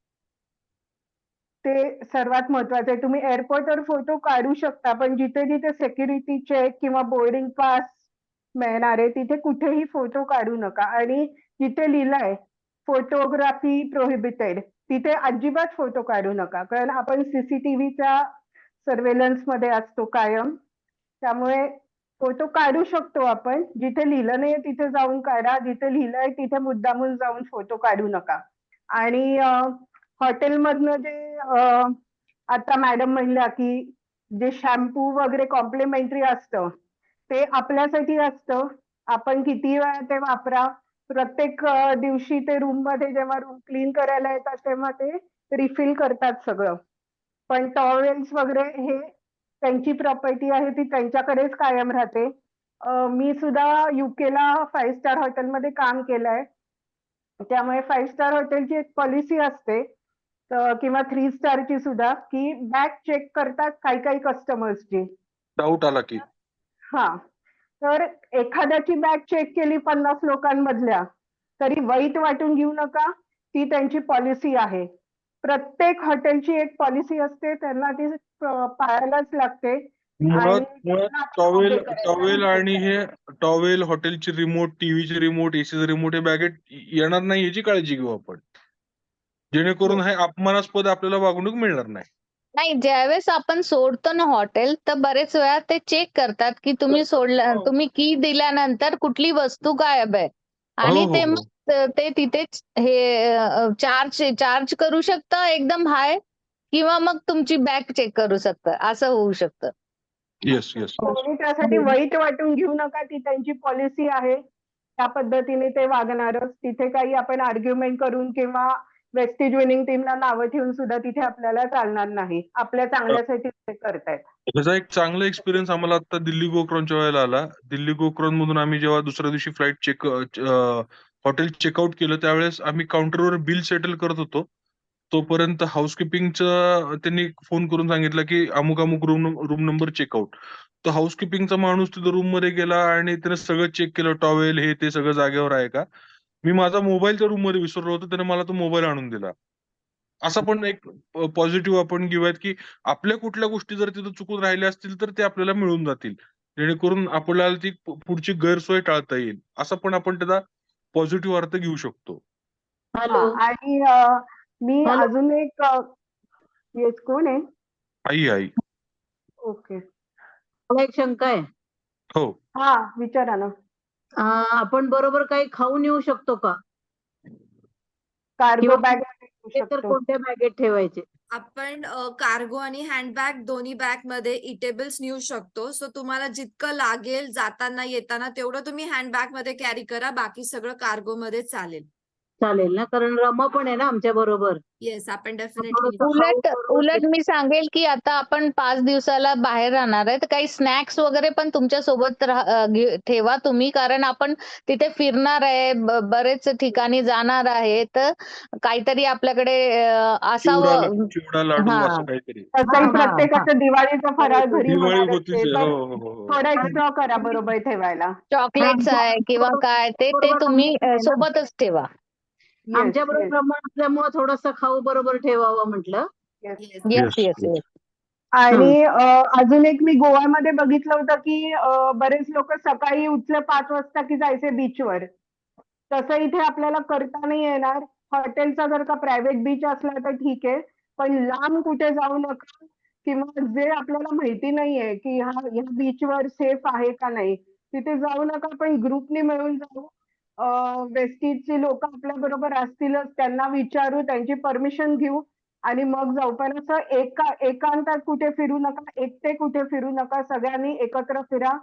ते सर्वात महत्वाचं आहे. तुम्ही एअरपोर्टवर फोटो काढू शकता, पण जिथे-जिथे सिक्युरिटी चेक किंवा बोर्डिंग पास मिळणार आहे, तिथे कुठेही फोटो काढू नका. आणि जिथे लिहिलंय फोटोग्राफी प्रोहिबिटेड, तिथे अजिबात फोटो काढू नका. कारण आपण सीसीटीव्हीच्या सर्वेलन्समध्ये असतो कायम. त्यामुळे फोटो काढू शकतो आपण. जिथे लिहिलं नाहीये तिथे जाऊन काढा. जिथे लिहिलंय तिथे मुद्दामून जाऊन फोटो काढू नका. आणि हॉटेलमधनं जे आता मॅडम म्हणल्या की जे शॅम्पू वगैरे कॉम्प्लिमेंटरी असतं, ते आपल्यासाठी असतं. आपण किती वेळा ते वापरा. प्रत्येक दिवशी ते रूममध्ये जेव्हा रूम क्लीन करायला येतात तेव्हा ते रिफिल करतात सगळं. पण टॉवेल्स वगैरे हे त्यांची प्रॉपर्टी आहे, ती त्यांच्याकडेच कायम राहते. मी सुद्धा युकेला 5 स्टार हॉटेलमध्ये काम केलंय. त्यामुळे 5 स्टार हॉटेलची एक पॉलिसी असते किंवा 3 स्टारची सुद्धा, की बॅग चेक करतात काही कस्टमर्सची. डाऊट आला की. हां. तर एखाद्याची बॅग चेक केली 50 लोकांमधल्या, तरी वाईट वाटून घेऊ नका. ती त्यांची पॉलिसी आहे. प्रत्येक हॉटेलची एक पॉलिसी असते, त्यांना ती पाळायलाच लागते. मुळात आणि मुळात त्यांना आपण टॉवेल obey करायचं. टॉवेल आणि हे टॉवेल, हॉटेलचे रिमोट, टीव्हीचे रिमोट, एसीचे रिमोट हे बॅगेत येणार नाही याची काळजी घेऊ आपण. जेणेकरून हे अपमानास्पद आपल्याला वागणूक मिळणार नाही. नाही, ज्यावेळेस आपण सोडतो ना हॉटेल, तर बरेच वेळा ते चेक करतात, की तुम्ही हो. तुम्ही की दिल्यानंतर कुठली वस्तू गायब आहे. आणि हो, ते हो. मग ते तिथेच हे चार्ज करू शकतं एकदम हाय, किंवा मग तुमची बॅग चेक करू शकतं. असं होऊ शकतं. Yes, yes. कोणी त्यासाठी वाईट वाटून घेऊ नका. ती त्यांची पॉलिसी आहे. त्या पद्धतीने ते वागणारच. तिथे काही आपण आर्ग्युमेंट करून किंवा वेस्टीज विनिंग टीमला नावं ठेवून सुद्धा तिथे आपल्याला चालणार नाही. आपल्या चांगल्यासाठी ते करतायत. त्याचा एक चांगला एक्सपिरियन्स आम्हाला आता दिल्ली गोकर्णच्या वेळेला आला. दिल्ली गोकर्णमधून आम्ही जेव्हा दुसऱ्या दिवशी फ्लाइट हॉटेल चेकआउट केलं, त्यावेळेस आम्ही काउंटरवर बिल सेटल करत होतो. तोपर्यंत हाऊसकीपिंगचं त्यांनी फोन करून सांगितलं, की अमुक-अमुक रूम नंबर चेकआउट. तर हाऊसकीपिंगचा माणूस तिथं रूममध्ये गेला आणि त्याने सगळं चेक केलं. टॉवेल हे ते सगळं जागेवर आहे का? मी माझा मोबाईल त्या रूममध्ये विसरलो होतो. त्याने मला तो मोबाईल आणून दिला. असा पण एक पॉझिटिव्ह आपण घेऊयात, की आपल्या कुठल्या गोष्टी जर तिथं चुकून राहिल्या असतील, तर ते आपल्याला मिळून जातील. जेणेकरून आपल्याला ती पुढची गैरसोय टाळता येईल. असा पण आपण त्याचा पॉझिटिव्ह अर्थ घेऊ शकतो. हॅलो आणि मी हॅलो अजून एक येस कोण आहे? आई. ओके. मला एक शंका आहे. हो. हा, विचारा ना. आपण बरोबर काही खाऊन येऊ शकतो का? कार्गो किंवा बॅग ते तर शकतो. कोणत्या बॅगेत ठेवायचे? आपण कार्गो आणि हँडबॅग दोन्ही बॅगमध्ये इटेबल्स नेऊ शकतो. सो तुम्हाला जितकं लागेल जाताना येताना तेवढं तुम्ही हँडबॅगमध्ये कॅरी करा. बाकी सगळं कार्गोमध्ये चालेल. चालेल ना, कारण रमा पण आहे ना आमच्या बरोबर. येस, आपण डेफिनेटली उलट मी सांगेल, की आता आपण 5 दिवसाला बाहेर राहणार आहे, तर काही स्नॅक्स वगैरे पण तुमच्या सोबत ठेवा तुम्ही. कारण आपण तिथे फिरणार आहे, बरेच ठिकाणी जाणार आहे, तर काहीतरी आपल्याकडे असावं. चिवडा, लाडू हां. असं काहीतरी. तसंही हां, प्रत्येकाचं दिवाळीचा फराळ घरी दिवाळी होणारच होतीच आहे. आहे. तर हो, हो, हो, हो. थोडा एक्स्ट्रा करा बरोबर ठेवायला. चॉकलेट्स आहे किंवा काय ते तुम्ही सोबतच ठेवा. आमच्या बरोबर रमा असल्यामुळे थोडंसं खाऊ बरोबर ठेवावं म्हटलं. येस. येस. आणि अजून एक मी गोव्यामध्ये बघितलं होतं, की बरेच लोक सकाळी उठले 5 वाजता की जायचे बीचवर. तसं इथे आपल्याला करता नाही येणार. हॉटेलचा जर का प्रायव्हेट बीच असला तर ठीक आहे. पण लांब कुठे जाऊ नका, किंवा जे आपल्याला माहिती नाहीये की ह्या बीचवर सेफ आहे का नाही, तिथे जाऊ नका. पण ग्रुपनी मिळून जाऊ. वेस्टीजची लोक आपल्या बरोबर असतीलच, त्यांना विचारू, त्यांची परमिशन घेऊ आणि मग जाऊ. पण असं एकांतात कुठे फिरू नका, एकटे कुठे फिरू नका. सगळ्यांनी एकत्र फिरा.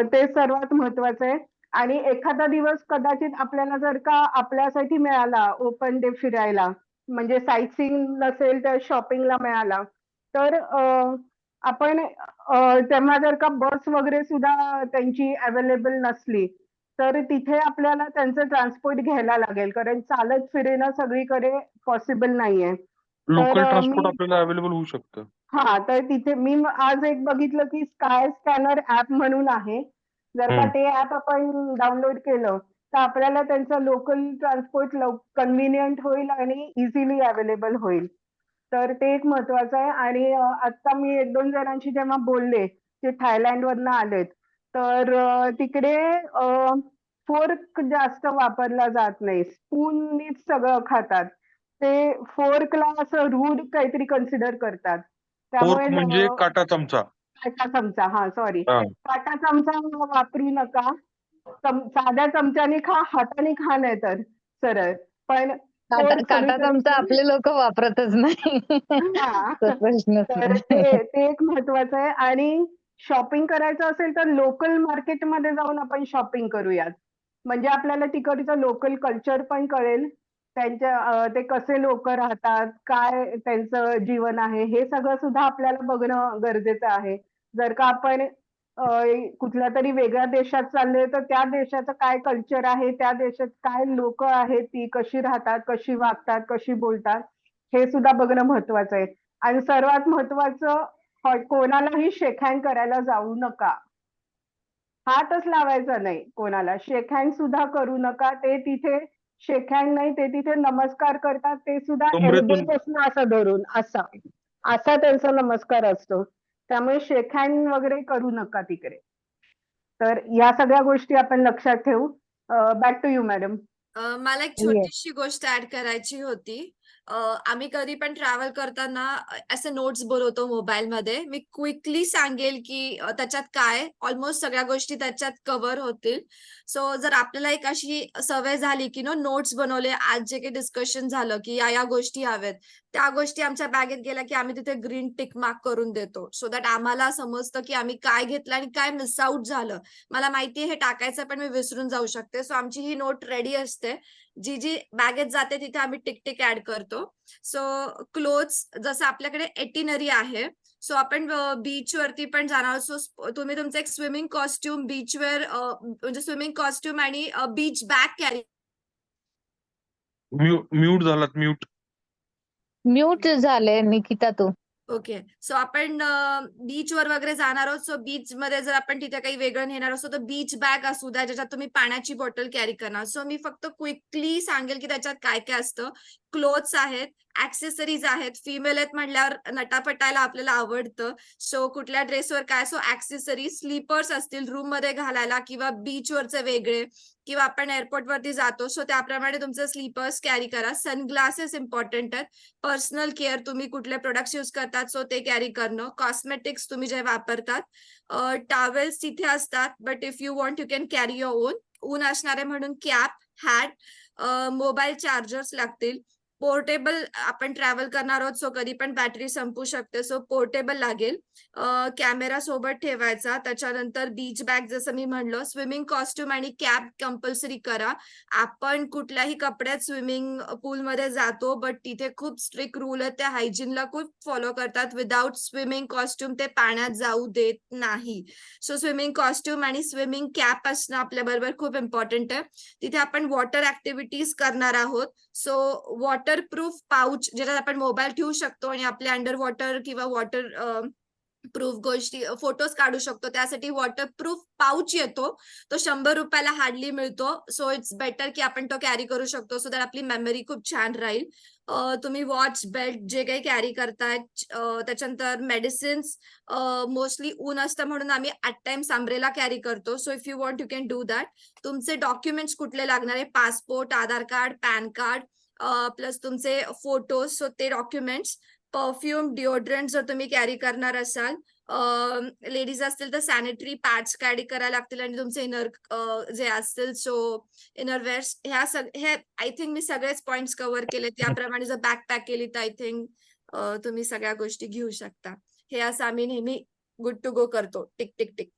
ते सर्वात महत्वाचं आहे. आणि एखादा दिवस कदाचित आपल्याला जर का आपल्यासाठी मिळाला ओपन डे फिरायला, म्हणजे साईट सीइंग नसेल तर शॉपिंगला मिळाला, तर आपण तेव्हा जर का बस वगैरे सुद्धा त्यांची अवेलेबल नसली तर तिथे आपल्याला त्यांचं ट्रान्सपोर्ट घ्यायला लागेल, कारण चालत फिरणं सगळीकडे पॉसिबल नाहीये. लोकल तर ट्रान्सपोर्ट मी आपल्याला अवेलेबल होऊ शकतं. हा, तर तिथे मी आज एक बघितलं की स्काय स्कॅनर ऍप म्हणून आहे. जर का हम्म. ते ऍप आपण डाउनलोड केलं तर आपल्याला त्यांचं लोकल ट्रान्सपोर्ट कन्व्हिनियंट होईल आणि इझिली अवेलेबल होईल. तर ते एक महत्वाचं आहे. आणि आता मी 1-2 जणांशी जेव्हा बोलले ते थायलंडवरनं आलेत, तर तिकडे फोर्क जास्त वापरला जात नाही. स्पूननीच सगळं खातात. ते फोर्कला असं रूड काहीतरी कन्सिडर करतात. त्यामुळे फोर्क म्हणजे काटा चमचा. काटा चमचा, हा सॉरी, हा. काटा चमचा वापरू नका. साध्या चमच्याने खा, हाताने खा नाही तर सरळ. पण काटा फोर्क काटा चमचा सगळीकडे आपले लोक वापरतच नाही. हा, तो प्रश्नच तर नाही. ते एक महत्वाचं आहे. आणि शॉपिंग करायचं असेल तर लोकल मार्केटमध्ये जाऊन आपण शॉपिंग करूयात. म्हणजे आपल्याला तिकडचं लोकल कल्चर पण कळेल. ते कसे लोक राहतात, काय त्यांचं जीवन आहे, हे सगळं सुद्धा आपल्याला बघणं गरजेचं आहे. जर का आपण कुठल्या तरी वेगळ्या देशात चाललोय तर त्या देशाचं काय कल्चर आहे, त्या देशात काय लोक आहेत, ती कशी राहतात, कशी वागतात, कशी बोलतात, हे सुद्धा बघणं महत्वाचं आहे. आणि सर्वात महत्वाचं, कोणालाही शेक हँड करायला जाऊ नका. हातच लावायचा नाही कोणाला, शेक हँड सुद्धा करू नका. ते तिथे शेक हँड नाही, ते तिथे नमस्कार करतात, ते सुद्धा कमरेतून एल्बोपासून असं धरून असा त्यांचा नमस्कार असतो. त्यामुळे शेक हँड वगैरे करू नका तिकडे. तर या सगळ्या गोष्टी आपण लक्षात ठेवू. Back to you madam. मला एक Yes. छोटीशी गोष्ट ऍड करायची होती. आम्ही कधी पण ट्रॅव्हल करताना असे नोट्स बनवतो मोबाईलमध्ये. मी क्विकली सांगेल की त्याच्यात काय ऑलमोस्ट सगळ्या गोष्टी त्याच्यात कव्हर होतील. सो जर आपल्याला एक अशी सवय झाली की नोट्स बनवले, आज जे काही डिस्कशन झालं की या गोष्टी हव्यात, त्या गोष्टी आमच्या बॅगेत गेल्या की आम्ही तिथे ग्रीन टिक मार्क करून देतो. सो दॅट आम्हाला समजतं की आम्ही काय घेतलं आणि काय मिस आउट झालं. मला माहितीये हे टाकायचं पण मी विसरून जाऊ शकते. सो आमची ही नोट रेडी असते. जी बॅगेत जाते तिथे आम्ही टिक ऍड करतो. सो क्लोथ्स, जसं आपल्याकडे एटिनरी आहे, सो आपण बीच वरती पण जाणार आहोत. सो तुम्ही तुमचं एक स्विमिंग कॉस्ट्युम, बीचवेअर म्हणजे स्विमिंग कॉस्ट्युम आणि बीच बॅग कॅरी. म्यूट झालात, म्यूट. म्यूट झाले निकिता तू. ओके. सो आपण बीचवर वगैरे जाणार आहोत. सो बीच मध्ये जर आपण तिथे काही वेगळं नेणार असतो तर बीच बॅग असू द्या, ज्याच्यात तुम्ही पाण्याची बॉटल कॅरी करणार. सो मी फक्त क्विकली सांगेल की त्याच्यात काय काय असतं. क्लोथ्स आहेत, ऍक्सेसरीज आहेत. फिमेल आहेत म्हटल्यावर नटापटायला आपल्याला आवडतं. सो कुठल्या ड्रेसवर काय, सो ऍक्सेसरीज, स्लीपर्स असतील रूम मध्ये घालायला किंवा बीचवरचे वेगळे, किंवा आपण एअरपोर्ट वरती जातो सो त्याप्रमाणे तुमचं स्लीपर्स कॅरी करा. सनग्लासेस इम्पॉर्टंट आहेत. पर्सनल केअर, तुम्ही कुठले प्रोडक्ट्स यूज करतात सो ते कॅरी करणं. कॉस्मेटिक्स तुम्ही जे वापरतात, टॉवेल्स तिथे असतात, but if you want you can carry your on. ऊन असणारे म्हणून कॅप, हॅट, मोबाईल चार्जर्स लागतील. पोर्टेबल, आपण ट्रॅव्हल करणार आहोत सो कधी पण बॅटरी संपू शकते, सो पोर्टेबल लागेल. कॅमेरा सोबत ठेवायचा. त्याच्यानंतर बीच बॅग जसं मी म्हणलं, स्विमिंग कॉस्ट्युम आणि कॅप कंपल्सरी करा. आपण कुठल्याही कपड्यात स्विमिंग पूलमध्ये जातो, बट तिथे खूप स्ट्रिक्ट रूल आहेत, त्या हायजीनला खूप फॉलो करतात. विदाउट स्विमिंग कॉस्ट्युम ते पाण्यात जाऊ देत नाही. सो स्विमिंग कॉस्ट्युम आणि स्विमिंग कॅप असणं आपल्या बरोबर खूप इम्पॉर्टंट आहे. तिथे आपण वॉटर ऍक्टिव्हिटीज करणार आहोत. सो वॉटरप्रूफ पाऊच, ज्याच्यात आपण मोबाईल ठेवू शकतो आणि आपल्या अंडर वॉटर किंवा वॉटर प्रूफ गोष्टी, फोटोज काढू शकतो. त्यासाठी वॉटरप्रूफ पाऊच येतो, तो 100 रुपयाला हार्डली मिळतो. सो इट्स बेटर की आपण तो कॅरी करू शकतो, सो दॅट आपली मेमरी खूप छान राहील. तुम्ही वॉच, बेल्ट जे काही कॅरी करताय, त्याच्यानंतर मेडिसिन्स. मोस्टली ऊन असतं म्हणून आम्ही ऍट टाइम्स अंब्रेला कॅरी करतो. So if you want you can do that. तुमचे डॉक्युमेंट्स कुठले लागणार आहे, पासपोर्ट, आधार कार्ड, पॅन कार्ड, प्लस तुमचे फोटोज, सो ते डॉक्युमेंट्स. परफ्यूम, डिओड्रंट जर तुम्ही कॅरी करणार असाल, लेडीज असतील तर सॅनिटरी पॅड्स कॅरी करायला लागतील, आणि तुमचे इनर जे असतील, सो इनरवेअर्स. हे आय थिंक मी सगळेच पॉइंट्स कव्हर केले. त्याप्रमाणे जर बॅकपॅक केली तर आय थिंक तुम्ही सगळ्या गोष्टी घेऊ शकता. हे असं आम्ही नेहमी गुड टू गो करतो. Tick tick tick.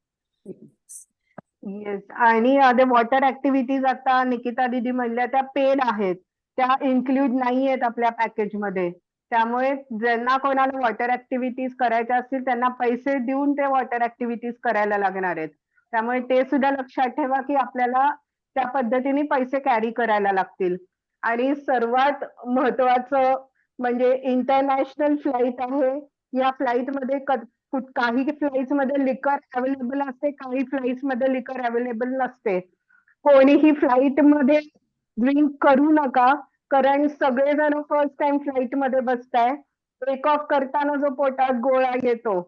येस. आणि ते वॉटर ऍक्टिव्हिटीज आता निकिता दीदी म्हणल्या त्या पेड आहेत, त्या इन्क्लूड नाहीयेत आपल्या पॅकेजमध्ये. त्यामुळे ज्यांना कोणाला वॉटर ऍक्टिव्हिटीज करायच्या असतील त्यांना पैसे देऊन ते वॉटर ऍक्टिव्हिटीज करायला लागणार आहेत. त्यामुळे ते सुद्धा लक्षात ठेवा की आपल्याला त्या पद्धतीने पैसे कॅरी करायला लागतील. आणि सर्वात महत्वाचं म्हणजे इंटरनॅशनल फ्लाईट आहे. या फ्लाईटमध्ये काही फ्लाईट्स मध्ये लिकर अवेलेबल असते, काही फ्लाईट्स मध्ये लिकर अवेलेबल नसते. कोणीही फ्लाईट मध्ये ड्रिंक करू नका, कारण सगळेजण फर्स्ट टाइम फ्लाईट मध्ये बसताय. टेक ऑफ करताना जो पोटात गोळा येतो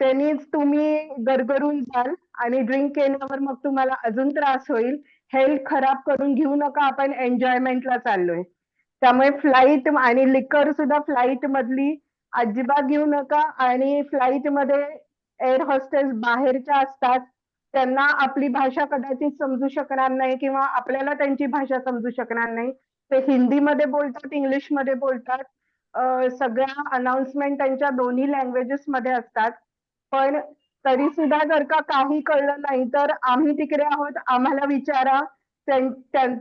त्यांनीच तुम्ही गरगरून जाल आणि ड्रिंक केल्यावर मग तुम्हाला अजून त्रास होईल. हेल्थ खराब करून घेऊ नका, आपण एन्जॉयमेंटला चाललोय. त्यामुळे फ्लाईट आणि लिकर सुद्धा फ्लाईट मधली अजिबात घेऊ नका. आणि फ्लाईट मध्ये एअर होस्टेस बाहेरच्या असतात, त्यांना आपली भाषा कदाचित समजू शकणार नाही किंवा आपल्याला त्यांची भाषा समजू शकणार नाही. ते हिंदीमध्ये बोलतात, इंग्लिशमध्ये बोलतात. सगळ्या अनाउन्समेंट त्यांच्या दोन्ही लँग्वेजेस मध्ये असतात. पण तरी सुद्धा जर का काही कळलं नाही तर आम्ही तिकडे आहोत, आम्हाला विचारा.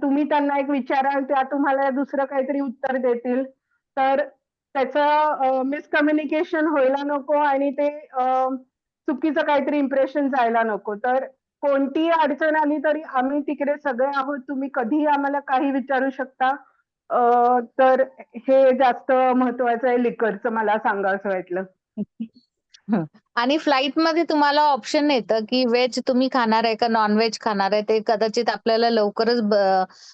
तुम्ही त्यांना एक विचाराल, त्या तुम्हाला दुसरं काहीतरी उत्तर देतील. तर त्याचं मिसकम्युनिकेशन व्हायला नको आणि ते चुकीचं काहीतरी इम्प्रेशन जायला नको. तर कोणतीही अडचण आली तरी आम्ही तिकडे सगळे आहोत, तुम्ही कधीही आम्हाला काही विचारू शकता. तर हे जास्त महत्वाचं आहे लिकरचं, मला सांगावंसं वाटलं. हं. आणि फ्लाईटमध्ये तुम्हाला ऑप्शन येतं, की व्हेज तुम्ही खाणार आहे का नॉन-व्हेज खाणार आहे? ते कदाचित आपल्याला लवकरच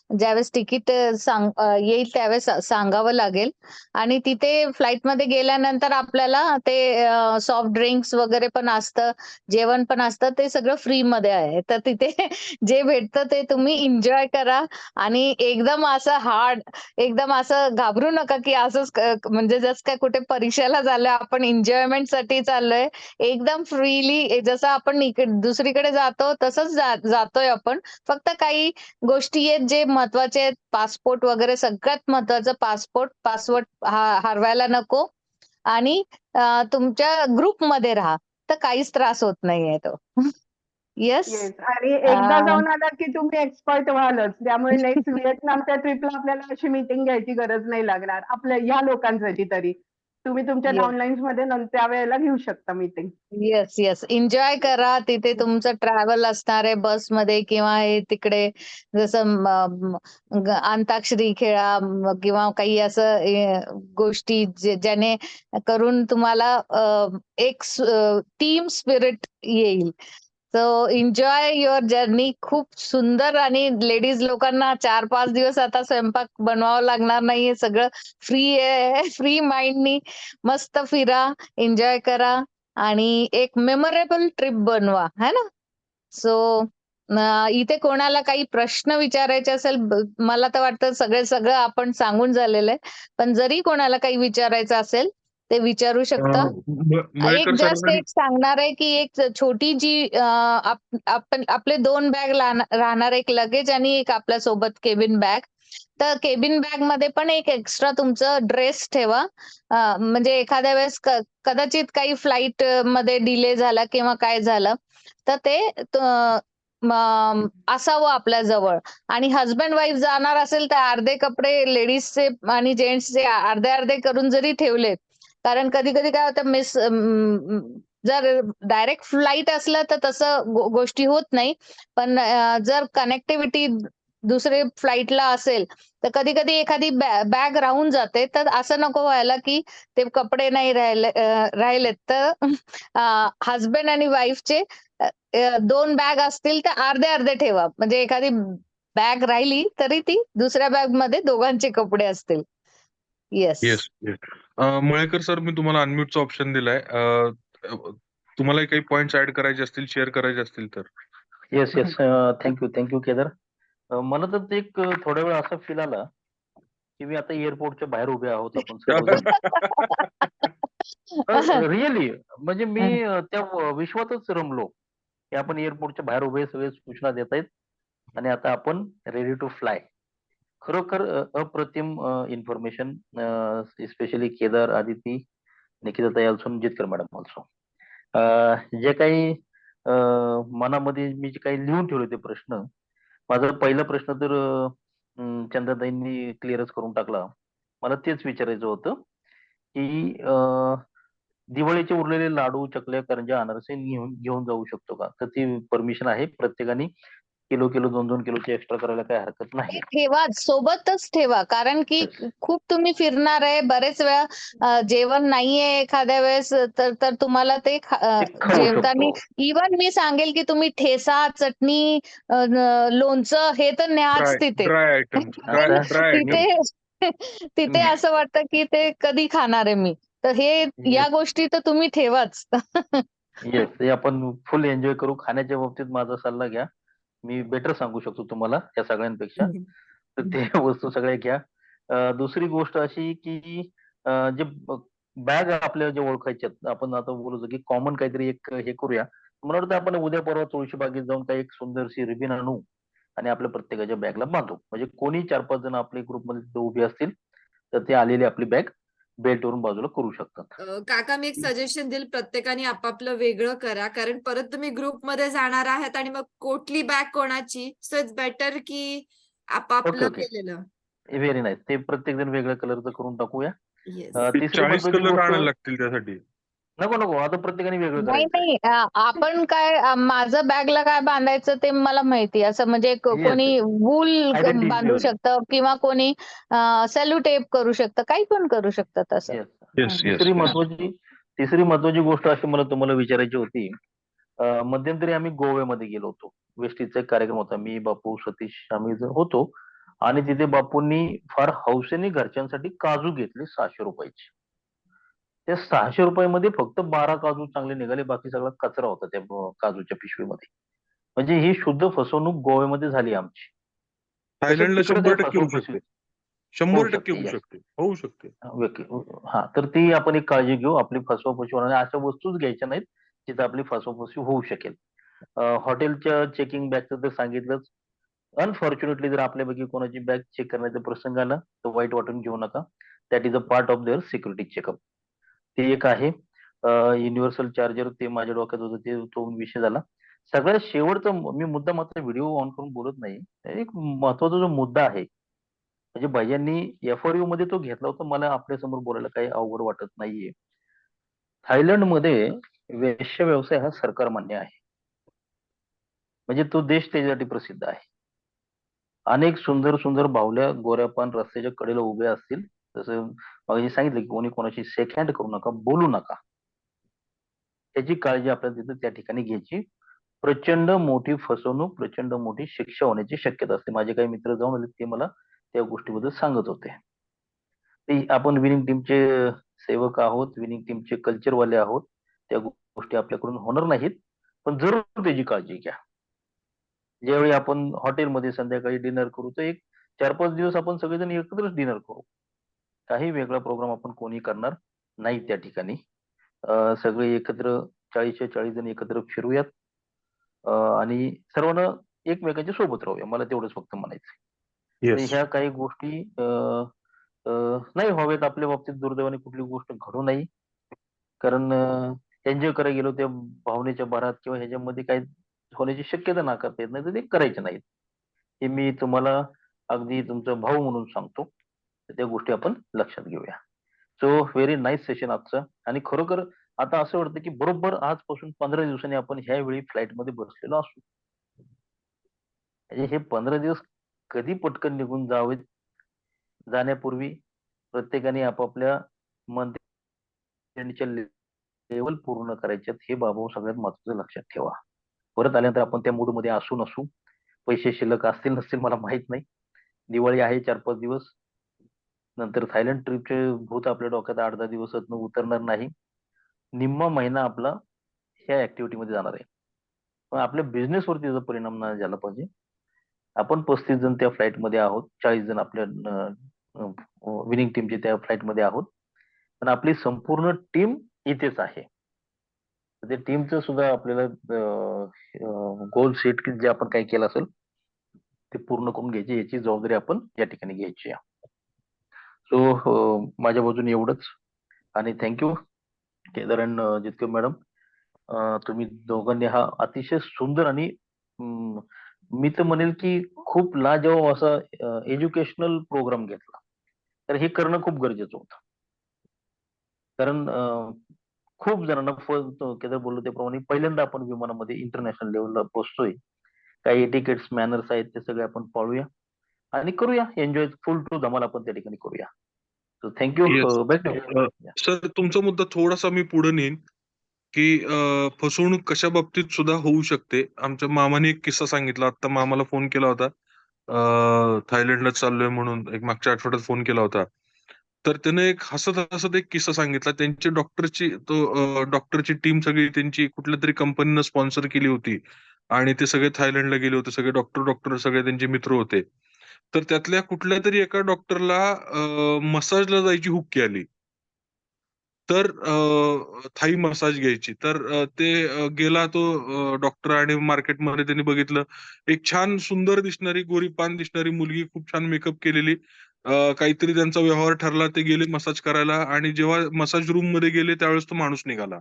ज्यावेळेस तिकीट येईल त्यावेळेस सांगावं लागेल. आणि तिथे फ्लाईटमध्ये गेल्यानंतर आपल्याला ते सॉफ्ट ड्रिंक्स वगैरे पण असतं, जेवण पण असतं, ते सगळं फ्रीमध्ये आहे. तर तिथे जे भेटतं ते तुम्ही एन्जॉय करा आणि एकदम असं घाबरू नका, की असंच म्हणजे जसं काय कुठे परीक्षेला झालं, आपण एन्जॉयमेंटसाठी चाललोय. एकदम फ्रीली जसं आपण दुसरीकडे जातो तसंच जातोय आपण. फक्त काही गोष्टी आहेत जे महत्वाचे आहेत. पासपोर्ट वगैरे सगळ्यात महत्वाचं पासवर्ड हरवायला नको आणि तुमच्या ग्रुपमध्ये राहा. तर काहीच त्रास होत नाहीये तो. येस. येस. आणि एकदा जाऊन आलात की तुम्ही एक्सपर्ट व्हालच. त्यामुळे नेक्स्ट व्हिएतनामच्या ट्रिपला आपल्याला अशी मीटिंग घ्यायची गरज नाही लागणार. आपल्या या लोकांसाठी तरी. तुम्ही तुमच्या येस. डाउनलाईन्स मध्ये त्यावेळेला घेऊ शकता मीटिंग. Yes, yes. एन्जॉय करा. तिथे तुमचं ट्रॅव्हल असणार आहे बसमध्ये किंवा हे तिकडे जसं अंताक्षरी खेळा किंवा काही असं गोष्टी ज्याने करून तुम्हाला एक टीम स्पिरिट येईल. So enjoy your journey. खूप सुंदर. आणि लेडीज लोकांना 4-5 दिवस आता स्वयंपाक बनवावा लागणार नाहीये. सगळं फ्री आहे. फ्री माइंडनी मस्त फिरा, एन्जॉय करा आणि एक मेमोरेबल ट्रिप बनवा, है ना? सो इथे कोणाला काही प्रश्न विचारायचे असेल, मला तर वाटतं सगळं आपण सांगून झालेलं आहे. पण जरी कोणाला काही विचारायचं असेल, ते विचारू शकता. मयेकर एक जस्ट सरांनी एक सांगणार आहे, की एक छोटी जी आपण आपले 2 बॅग राहणार, एक लगेज आणि एक आपल्या सोबत केबिन बॅग. तर केबिन बॅग मध्ये पण एक एक्स्ट्रा तुमचं ड्रेस ठेवा. म्हणजे एखाद्या वेळेस कदाचित काही फ्लाइट मध्ये डिले झाला किंवा काय झालं तर ते असावं आपल्या जवळ. आणि हजबंड वाईफ जाणार असेल तर अर्धे कपडे लेडीजचे आणि जेंट्सचे अर्धे अर्धे करून जरी ठेवले, कारण कधी कधी काय होतं जर डायरेक्ट फ्लाईट असलं तर तसं गोष्टी होत नाही. पण जर कनेक्टिव्हिटी दुसरे फ्लाईटला असेल तर कधी कधी एखादी बॅग राहून जाते. तर असं नको व्हायला की ते कपडे नाही राहिलेत. तर हजबंड आणि वाईफचे 2 बॅग असतील तर अर्धे अर्धे ठेवा. म्हणजे एखादी बॅग राहिली तरी ती दुसऱ्या बॅग मध्ये दोघांचे कपडे असतील. Yes. Yes, yes. Mayekar sir, मी तुम्हाला अनम्यूटचा ऑप्शन दिलाय. तुम्हाला काही पॉइंट्स ऍड करायचे असतील, शेअर करायचे असतील तर. Yes yes. थँक्यू केदार. मला तर ते एक थोड्या वेळ असा फील आला की मी आता एअरपोर्टच्या बाहेर उभे आहोत आपण सर्वजण. रिअली म्हणजे मी त्या विश्वातच रमलो की आपण एअरपोर्टच्या बाहेर उभे, सगळे सूचना देत आहेत आणि आता आपण रेडी टू फ्लाय. खरोखर अप्रतिम इन्फॉर्मेशन. स्पेशली केदार, आदिती, निकिताताई ऑल्सो, जितकर मॅडम ऑल्सो. जे काही मनामध्ये मी जे काही लिहून ठेवले ते प्रश्न, माझा पहिला प्रश्न तर चंदाताईंनी क्लिअरच करून टाकला. मला तेच विचारायचं होतं की दिवाळीचे उरलेले लाडू, चकल्या, करंज्या, अनारसे घेऊन घेऊन जाऊ शकतो का? तर ती परमिशन आहे. प्रत्येकाने किलो किलो 2-2 किलोची एक्स्ट्रा करायला काही हरकत नाही. ते ठेवा, सोबतच ठेवा. कारण की Yes. खूप तुम्ही फिरणार आहे. बरेच वेळा जेवण नाहीये एखाद्या वेळेस तर तुम्हाला ते ते खाऊ जेवताना शकतो. इव्हन मी सांगेल की तुम्ही ठेचा, चटणी, लोणचं हे तर न्याच तिथे. ड्राय आयटम्स, पण आता ड्राय तिथे आयटम्स. तिथे असं वाटतं की ते कधी खाणार आहे मी. तर हे या गोष्टी तर तुम्ही ठेवाच. येस, ते आपण फुल एन्जॉय करू. खाण्याच्या बाबतीत माझा सल्ला घ्या. मी बेटर सांगू शकतो तुम्हाला या सगळ्यांपेक्षा. तर ते वस्तू सगळ्या घ्या. दुसरी गोष्ट अशी की जे बॅग आपल्या जे ओळखायच्यात, आपण आता बोलतो की कॉमन काहीतरी एक हे करूया. मला वाटतं आपण उद्या परवा तुळशीबागेत जाऊन काही एक सुंदरशी रिबीन आणू आणि आपल्या प्रत्येकाच्या बॅगला बांधू. म्हणजे कोणी 4-5 जण आपल्या ग्रुपमध्ये तिथे उभे असतील, तर ते आलेली आपली बॅग बेल्टवरून बाजूला करू शकतात. काका मी एक सजेशन देईल, प्रत्येकाने आपापलं वेगळं करा, कारण परत तुम्ही ग्रुपमध्ये जाणार आहात आणि मग कुठली बॅग कोणाची, सो इट्स बेटर की ओके, आपापलं ओके. केलेलं. Very nice. ते प्रत्येक जण वेगळ्या कलरचं करून टाकूया. येस. ते तिसरी 40 महत्वाची कलर गोष्ट आणायला लागतील त्यासाठी. नको, नको. आता प्रत्येकाने वेगळं नाही, करायचंय. नाही. आपण काय माझं बॅगला काय बांधायचं ते मला माहिती. असं म्हणजे येस, कोणी वूल आयडेंटिटी बांधू ज्वेलरी. शकतं किंवा कोणी सेलो टेप करू शकतं. काही पण करू शकतं तसं. येस. येस, येस, तिसरी येस. महत्वाची गोष्ट अशी मला तुम्हाला विचारायची होती. मध्यंतरी आम्ही गोव्यामध्ये गेलो होतो. वेस्टीजचा एक कार्यक्रम होता. मी, बापू, सतीश आम्ही जण होतो आणि तिथे बापूंनी फार हौसेने घरच्यांसाठी काजू घेतले ₹600. त्या ₹600 मध्ये फक्त 12 काजू चांगले निघाले. बाकी सगळा कचरा होता त्या काजूच्या पिशवीमध्ये. म्हणजे ही शुद्ध फसवणूक गोव्यामध्ये झाली आमची. तसंच थायलंडला तिकडे काही 100% होऊ फसवा-फसवी शकते. होऊ 100% शकते. होऊ येस. शकते. होऊ शकते. ओके. हां, तर ती आपण एक काळजी घेऊ. आपली फसवा-फसवी होणार नाही. अशा वस्तूच घ्यायच्या नाहीत, जिथं आपली फसवा-फसवी होऊ शकेल. हॉटेलच्या चेकिंग बॅगचं तर सांगितलंच. अनफॉर्च्युनेटली जर आपल्यापैकी कोणाची बॅग चेक करण्याचा प्रसंग आला, तर वाईट वाटून घेऊ नका. That is a part of their security checkup. ते एक आहे. युनिव्हर्सल चार्जर ते माझ्या डोक्यात होतं, ते तो विषय झाला. सगळ्यात शेवटचा मी मुद्दाम आता व्हिडिओ ऑन करून बोलत नाही. एक महत्त्वाचा जो मुद्दा आहे, म्हणजे भैय्यांनी एफ-आर-यू मध्ये तो घेतला होता. मला आपल्यासमोर बोलायला काही अवघड वाटत नाहीये. थायलंडमध्ये वेश्या व्यवसाय हा सरकारमान्य आहे. म्हणजे तो देश त्याच्यासाठी प्रसिद्ध आहे. अनेक सुंदर सुंदर बाहुल्या गोऱ्यापान रस्त्याच्या कडेला उभ्या असतील. जसं मगाशी सांगितलं की कोणी कोणाशी शेक हँड करू नका, बोलू नका. त्याची काळजी आपल्याला तिथं त्या ठिकाणी घ्यायची. प्रचंड मोठी फसवणूक, प्रचंड मोठी शिक्षा होण्याची शक्यता असते. माझे काही मित्र जाऊन आले, ते मला त्या गोष्टीबद्दल सांगत होते. ते आपण विनिंग टीमचे सेवक आहोत, विनिंग टीमचे कल्चरवाले आहोत. त्या गोष्टी आपल्याकडून होणार नाहीत. पण जरूर त्याची काळजी घ्या. ज्यावेळी आपण हॉटेलमध्ये संध्याकाळी डिनर करू, तर एक 4-5 दिवस आपण सगळेजण एकत्रच डिनर करू. काही वेगळा प्रोग्राम आपण कोणी करणार नाही त्या ठिकाणी. सगळे एकत्र 40च्या 40 जण एकत्र फिरूयात. आणि सर्वांना एकमेकांच्या सोबत राहूया. मला तेवढंच फक्त म्हणायचंय. तर येस. ह्या काही गोष्टी अ, नाही व्हाव्यात आपल्या बाबतीत, दुर्दैवाने कुठली गोष्ट घडू नये. कारण एन्जॉय करायला गेलो त्या भावनेच्या भरात किंवा ह्याच्यामध्ये काही होण्याची शक्यता नाकारता येत नाही, तर ते करायचे नाहीत. हे मी तुम्हाला अगदी तुमचा भाऊ म्हणून सांगतो. तर त्या गोष्टी आपण लक्षात घेऊया. सो व्हेरी नाईस सेशन आजचं. आणि खरोखर आता असं वाटतं की बरोबर आजपासून 15 दिवसांनी आपण ह्यावेळी फ्लाईटमध्ये बसलेलो असू. म्हणजे हे 15 दिवस कधी पटकन निघून जावेत. जाण्यापूर्वी प्रत्येकाने आपापल्या मंथएंडच्या लेवल पूर्ण करायच्यात. हे बाबा सगळ्यात महत्त्वाचं लक्षात ठेवा. परत आल्यानंतर आपण त्या मूडमध्ये असू नसू. पैसे शिल्लक असतील नसतील मला माहित नाही. दिवाळी आहे 4-5 दिवस. नंतर थायलंड ट्रिपचे भूत आपल्या डोक्यात 8-10 दिवसातनं उतरणार नाही. निम्मा महिना आपला ह्या ऍक्टिव्हिटीमध्ये जाणार आहे. पण आपल्या बिझनेसवरती त्याचा परिणाम नाही झाला पाहिजे. आपण 35 जण त्या फ्लाईटमध्ये आहोत. 40 जण आपल्या विनिंग टीमचे त्या फ्लाईटमध्ये आहोत. पण आपली संपूर्ण टीम इथेच आहे. तर त्या टीमचं सुद्धा आपल्याला गोल सेट जे आपण काही केलं असेल ते पूर्ण करून घ्यायची, याची जबाबदारी आपण या ठिकाणी घ्यायची आहे. सो माझ्या बाजूने एवढंच. आणि थँक्यू केदार अँड जितके मॅडम. तुम्ही दोघांनी हा अतिशय सुंदर आणि मी तर म्हणेल की खूप लाजवाब असा एज्युकेशनल प्रोग्राम घेतला. तर हे करणं खूप गरजेचं होतं. कारण खूप जणांना केदार बोललो त्याप्रमाणे पहिल्यांदा आपण विमानामध्ये इंटरनॅशनल लेवलला पोहोचतोय. काही एटिकेट्स मॅनर्स आहेत ते सगळे आपण पाळूया आणि करूया एन्जॉय फुल टू धमाल आपण त्या ठिकाणी करूया. So thank you. Yes. Back to sir तुमचा मुद्दा थोडासा मी पुढे नेईन की फसवणूक कशा बाबतीत सुद्धा होऊ शकते. आमच्या मामाने एक किस्सा सांगितला. आता मामाला फोन केला होता. थायलंडला चाललोय म्हणून एक मागच्या आठवड्यात फोन केला होता. तर त्याने एक हसत हसत एक किस्सा सांगितला. त्यांची डॉक्टरची टीम सगळी त्यांची कुठल्या तरी कंपनीनं स्पॉन्सर केली होती आणि ते सगळे थायलंडला गेले होते. सगळे डॉक्टर सगळे त्यांचे मित्र होते. तर त्यातल्या कुठल्या तरी एका डॉक्टरला मसाजला जायची हुक्की आली. तर थाई मसाज घ्यायची. तर गेला तो डॉक्टर आणि मार्केटमध्ये त्यांनी बघितलं एक छान सुंदर दिसणारी गोरी पान दिसणारी मुलगी, खूप छान मेकअप केलेली. काहीतरी त्यांचा व्यवहार ठरला. ते गेले मसाज करायला आणि जेव्हा मसाज रूम मध्ये गेले त्यावेळेस तो माणूस निघाला.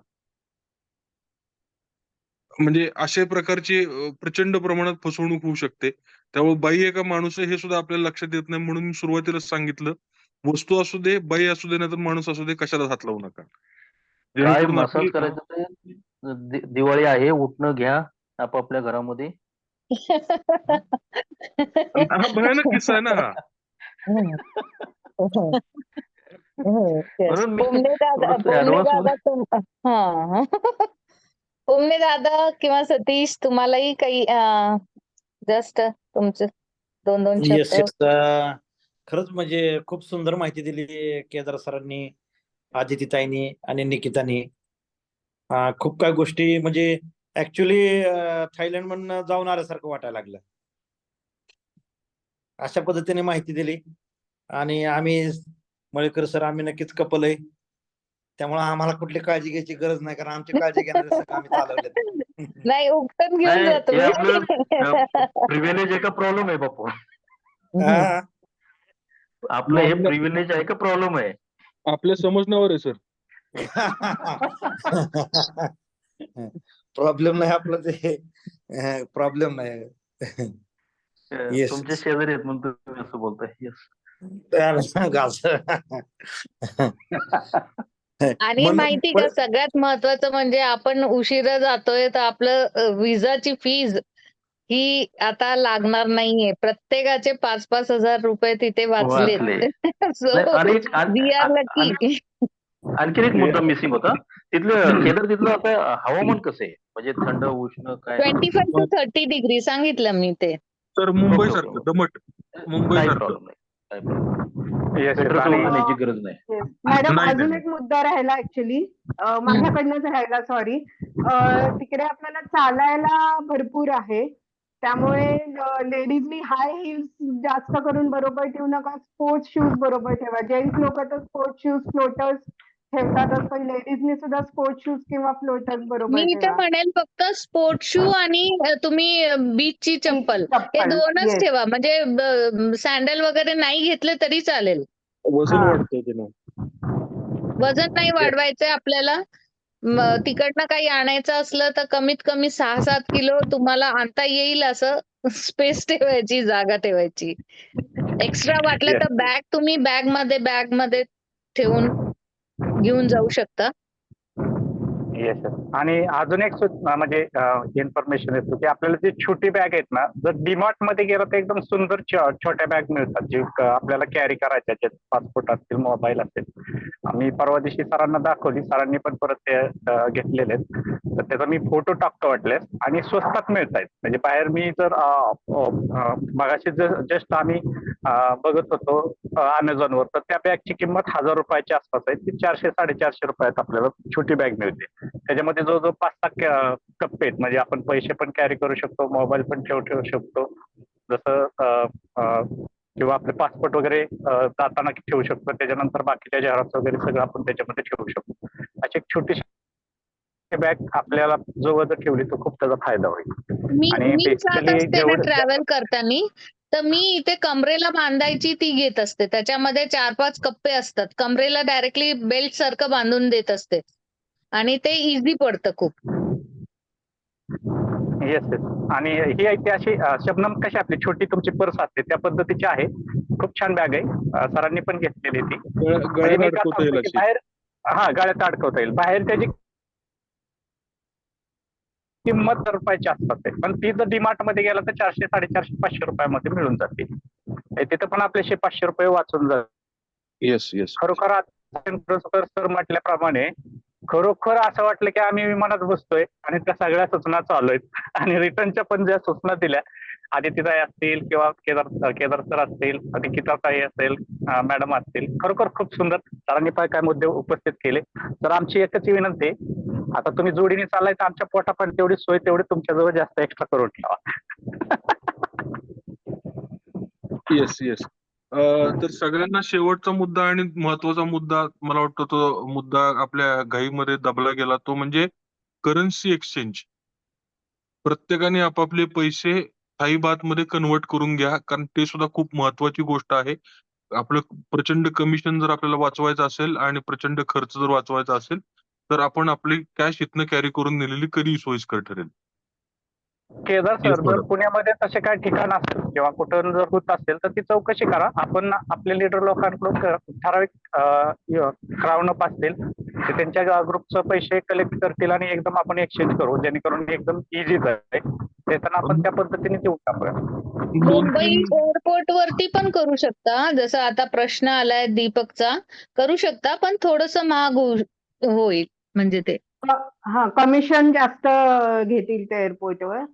म्हणजे अशा प्रकारची प्रचंड प्रमाणात फसवणूक होऊ शकते. त्यामुळे बाई आहे का माणूस आहे हे सुद्धा आपल्याला लक्षात येत नाही. म्हणून मी सुरुवातीलाच सांगितलं, वस्तू असू दे, बाई असू दे, नाही तर माणूस असू दे, कशाला हात लावू नका. काय जेणेकरून मसाज आपली करायचं ते दिवाळी आहे, उठणं घ्या आपापल्या घरामध्ये. हा भयानक किस्सा आहे ना हा. म्हणून मी पुमणे थोडंसं advance मध्ये पुमणे दादा किंवा सतीश तुम्हालाही काही जस्ट तुमचे 2 येस शब्द. येस. खरंच म्हणजे खूप सुंदर माहिती दिली केदार सरांनी, आदितीताईंनी आणि निकितानी. खूप काही गोष्टी म्हणजे ऍक्च्युली थायलंड मधून जाऊन आल्यासारखं वाटायला लागलं. अशा पद्धतीने माहिती दिली आणि आम्ही मळेकर सर आम्ही नक्कीच कपल आहे, त्यामुळे आम्हाला कुठली काळजी घ्यायची गरज नाही, कारण आमची काळजी घेणारे सगळं आम्ही चालवले. नाही उपटन घेऊन नाही, जातो हे आपलं प्रिव्हिलेज आहे का प्रॉब्लेम आहे बापू? आपलं हे प्रिव्हिलेज आहे का प्रॉब्लेम आहे? आपल्या समजण्यावर आहे सर. प्रॉब्लेम नाही आपलं, ते प्रॉब्लेम नाही. Yes. तुमचे शेजारी आहेत म्हणून तुम्ही असं बोलताय. येस. आणि माहिती का सगळ्यात महत्वाचं म्हणजे आपण उशिरा जातोय तर आपलं विजाची फीज ही आता लागणार नाहीये. प्रत्येकाचे 5-5 हजार रुपये तिथे वाचलेत. नाही, आणखीन एक मुद्दा मिसिंग होता. तिथलं आता हवामान कसं आहे? म्हणजे थंड उष्ण काय? 25 to 30 डिग्री सांगितलं मी ते. तर मुंबई सारखं दमट. मुंबई काही सारखं. प्रॉब्लेम नाही. काही प्रॉब्लेम नाही. गरज नाही. मॅडम नाही, अजून नाही. एक मुद्दा राहिला ऍक्च्युली, माझ्याकडनंच राहिला, सॉरी. तिकडे आपल्याला चालायला भरपूर आहे, त्यामुळे लेडीजनी हाय हिल्स जास्त करून बरोबर ठेवू नका. स्पोर्ट्स शूज बरोबर ठेवा. जेंट्स लोक तर स्पोर्ट्स शूज फ्लोटर्स ठेवतातच, पण लेडीजनी सुद्धा स्पोर्ट्स शूज किंवा फ्लोटर्स बरोबर मी तर ठेवा. म्हणेल फक्त स्पोर्ट शू आणि तुम्ही बीचची चप्पल हे 2च Yes. ठेवा. म्हणजे सँडल वगैरे नाही घेतले तरी चालेल. वजन हा. वाढतंय त्यानं. वजन नाही वाढवायचंय आपल्याला. तिकडनं काही आणायचं असलं तर कमीत कमी 6-7 किलो तुम्हाला आणता येईल असं स्पेस ठेवायची, जागा ठेवायची. एक्स्ट्रा वाटलं तर बॅग तुम्ही बॅग मध्ये ठेवून घेऊन जाऊ शकता. Yes sir. आणि अजून एक म्हणजे इन्फॉर्मेशन येतो की आपल्याला जी छोटी बॅग आहेत ना, जर डीमार्ट मध्ये गेलं तर एकदम सुंदर छोट्या बॅग मिळतात, जे आपल्याला कॅरी करायच्या, ज्यात पासपोर्ट असतील, मोबाईल असेल. आम्ही परवा दिवशी सरांना दाखवली, सरांनी पण परत ते घेतलेले आहेत. तर त्याचा मी फोटो टाकतो वाटल्यास, आणि स्वस्तात मिळत आहेत. म्हणजे बाहेर मी जर मगाशी जस्ट आम्ही बघत होतो अमेझॉनवर, तर त्या बॅगची किंमत 1000 रुपयाच्या आसपास आहे. ती 400-450 रुपयात आपल्याला छोटी बॅग मिळते. त्याच्यामध्ये जवळजवळ 5-6 कप्पे आहेत. म्हणजे आपण पैसे पण कॅरी करू शकतो, मोबाईल पण ठेवू शकतो, जसं किंवा आपले पासपोर्ट वगैरे जाताना ठेवू शकतो. त्याच्यानंतर बाकीच्या झेरॉक्स वगैरे सगळं आपण त्याच्यामध्ये ठेवू शकतो. अशी एक छोटीशी बॅग आपल्याला जवळ जर ठेवली तर खूप त्याचा फायदा होईल. आणि मी जात बेसिकली असते ना ट्रॅव्हल करताना, तर मी इथे कमरेला बांधायची ती घेत असते. त्याच्यामध्ये 4-5 कप्पे असतात. कमरेला डायरेक्टली बेल्ट सारखं बांधून देत असते आणि ते इझी पडतं खूप. Yes yes. आणि ही आहे ती अशी शबनम कशी आपली छोटी तुमची पर्स असते त्या पद्धतीची आहे. खूप छान बॅग आहे. सरांनी पण घेतलेली ती. म्हणजे मी का सांगतो की बाहेर हा गाड्यात अडकवता येईल. बाहेर त्याची किंमत रुपयाची असतात ते, पण ती जर डीमार्ट मध्ये गेला तर 400, 450, 500 रुपयामध्ये मिळून जाते. तिथे पण आपले 100-500 रुपये वाचून जातात. Yes yes. खरोखर सर म्हटल्याप्रमाणे खरोखर असं वाटलं की आम्ही विमानात बसतोय आणि त्या सगळ्या सूचना चालू आहेत आणि रिटर्नच्या पण ज्या सूचना दिल्या, आदित्यताई असतील किंवा केदार सर असतील, निकिताताई असेल, मॅडम असतील, खरोखर खूप सुंदर सरांनी काय मुद्दे उपस्थित केले. तर आमची एकच विनंती आहे, आता तुम्ही जोडीने चाललाय तर आमच्या पोटा पण तेवढी सोय तेवढी तुमच्याजवळ जास्त एक्स्ट्रा करून ठेवा. Yes yes. तर सगळ्यांना शेवटचा मुद्दा आणि महत्वाचा मुद्दा, मला वाटतं तो मुद्दा आपल्या घाईमध्ये दबला गेला, तो म्हणजे करन्सी एक्सचेंज. प्रत्येकाने आपापले पैसे थाई बात मध्ये कन्वर्ट करून घ्या, कारण ते सुद्धा खूप महत्वाची गोष्ट आहे. आपलं प्रचंड कमिशन जर आपल्याला वाचवायचं असेल आणि प्रचंड खर्च जर वाचवायचा असेल, तर आपण आपली कॅश इथनं कॅरी करून नेलेली कधीही सोयीस्कर ठरेल. केदार Yes, सर, जर madam. पुण्यामध्ये तसे काही ठिकाण असतील किंवा कुठं जर होत असेल तर ती चौकशी करा. आपण आपले लीडर लोकांकडून ठराविक क्राउन अप असतील ते त्यांच्या ग्रुपचे पैसे कलेक्ट करतील आणि एकदम आपण एक्सचेंज करू, जेणेकरून एकदम इझी जाईल. देताना आपण त्या पद्धतीने देऊ टाकूया. मुंबई एअरपोर्ट वरती पण करू शकता, जसं आता प्रश्न आलाय दीपकचा, करू शकता, पण थोडस महाग होईल म्हणजे ते. हा, कमिशन जास्त घेतील ते एअरपोर्टवर.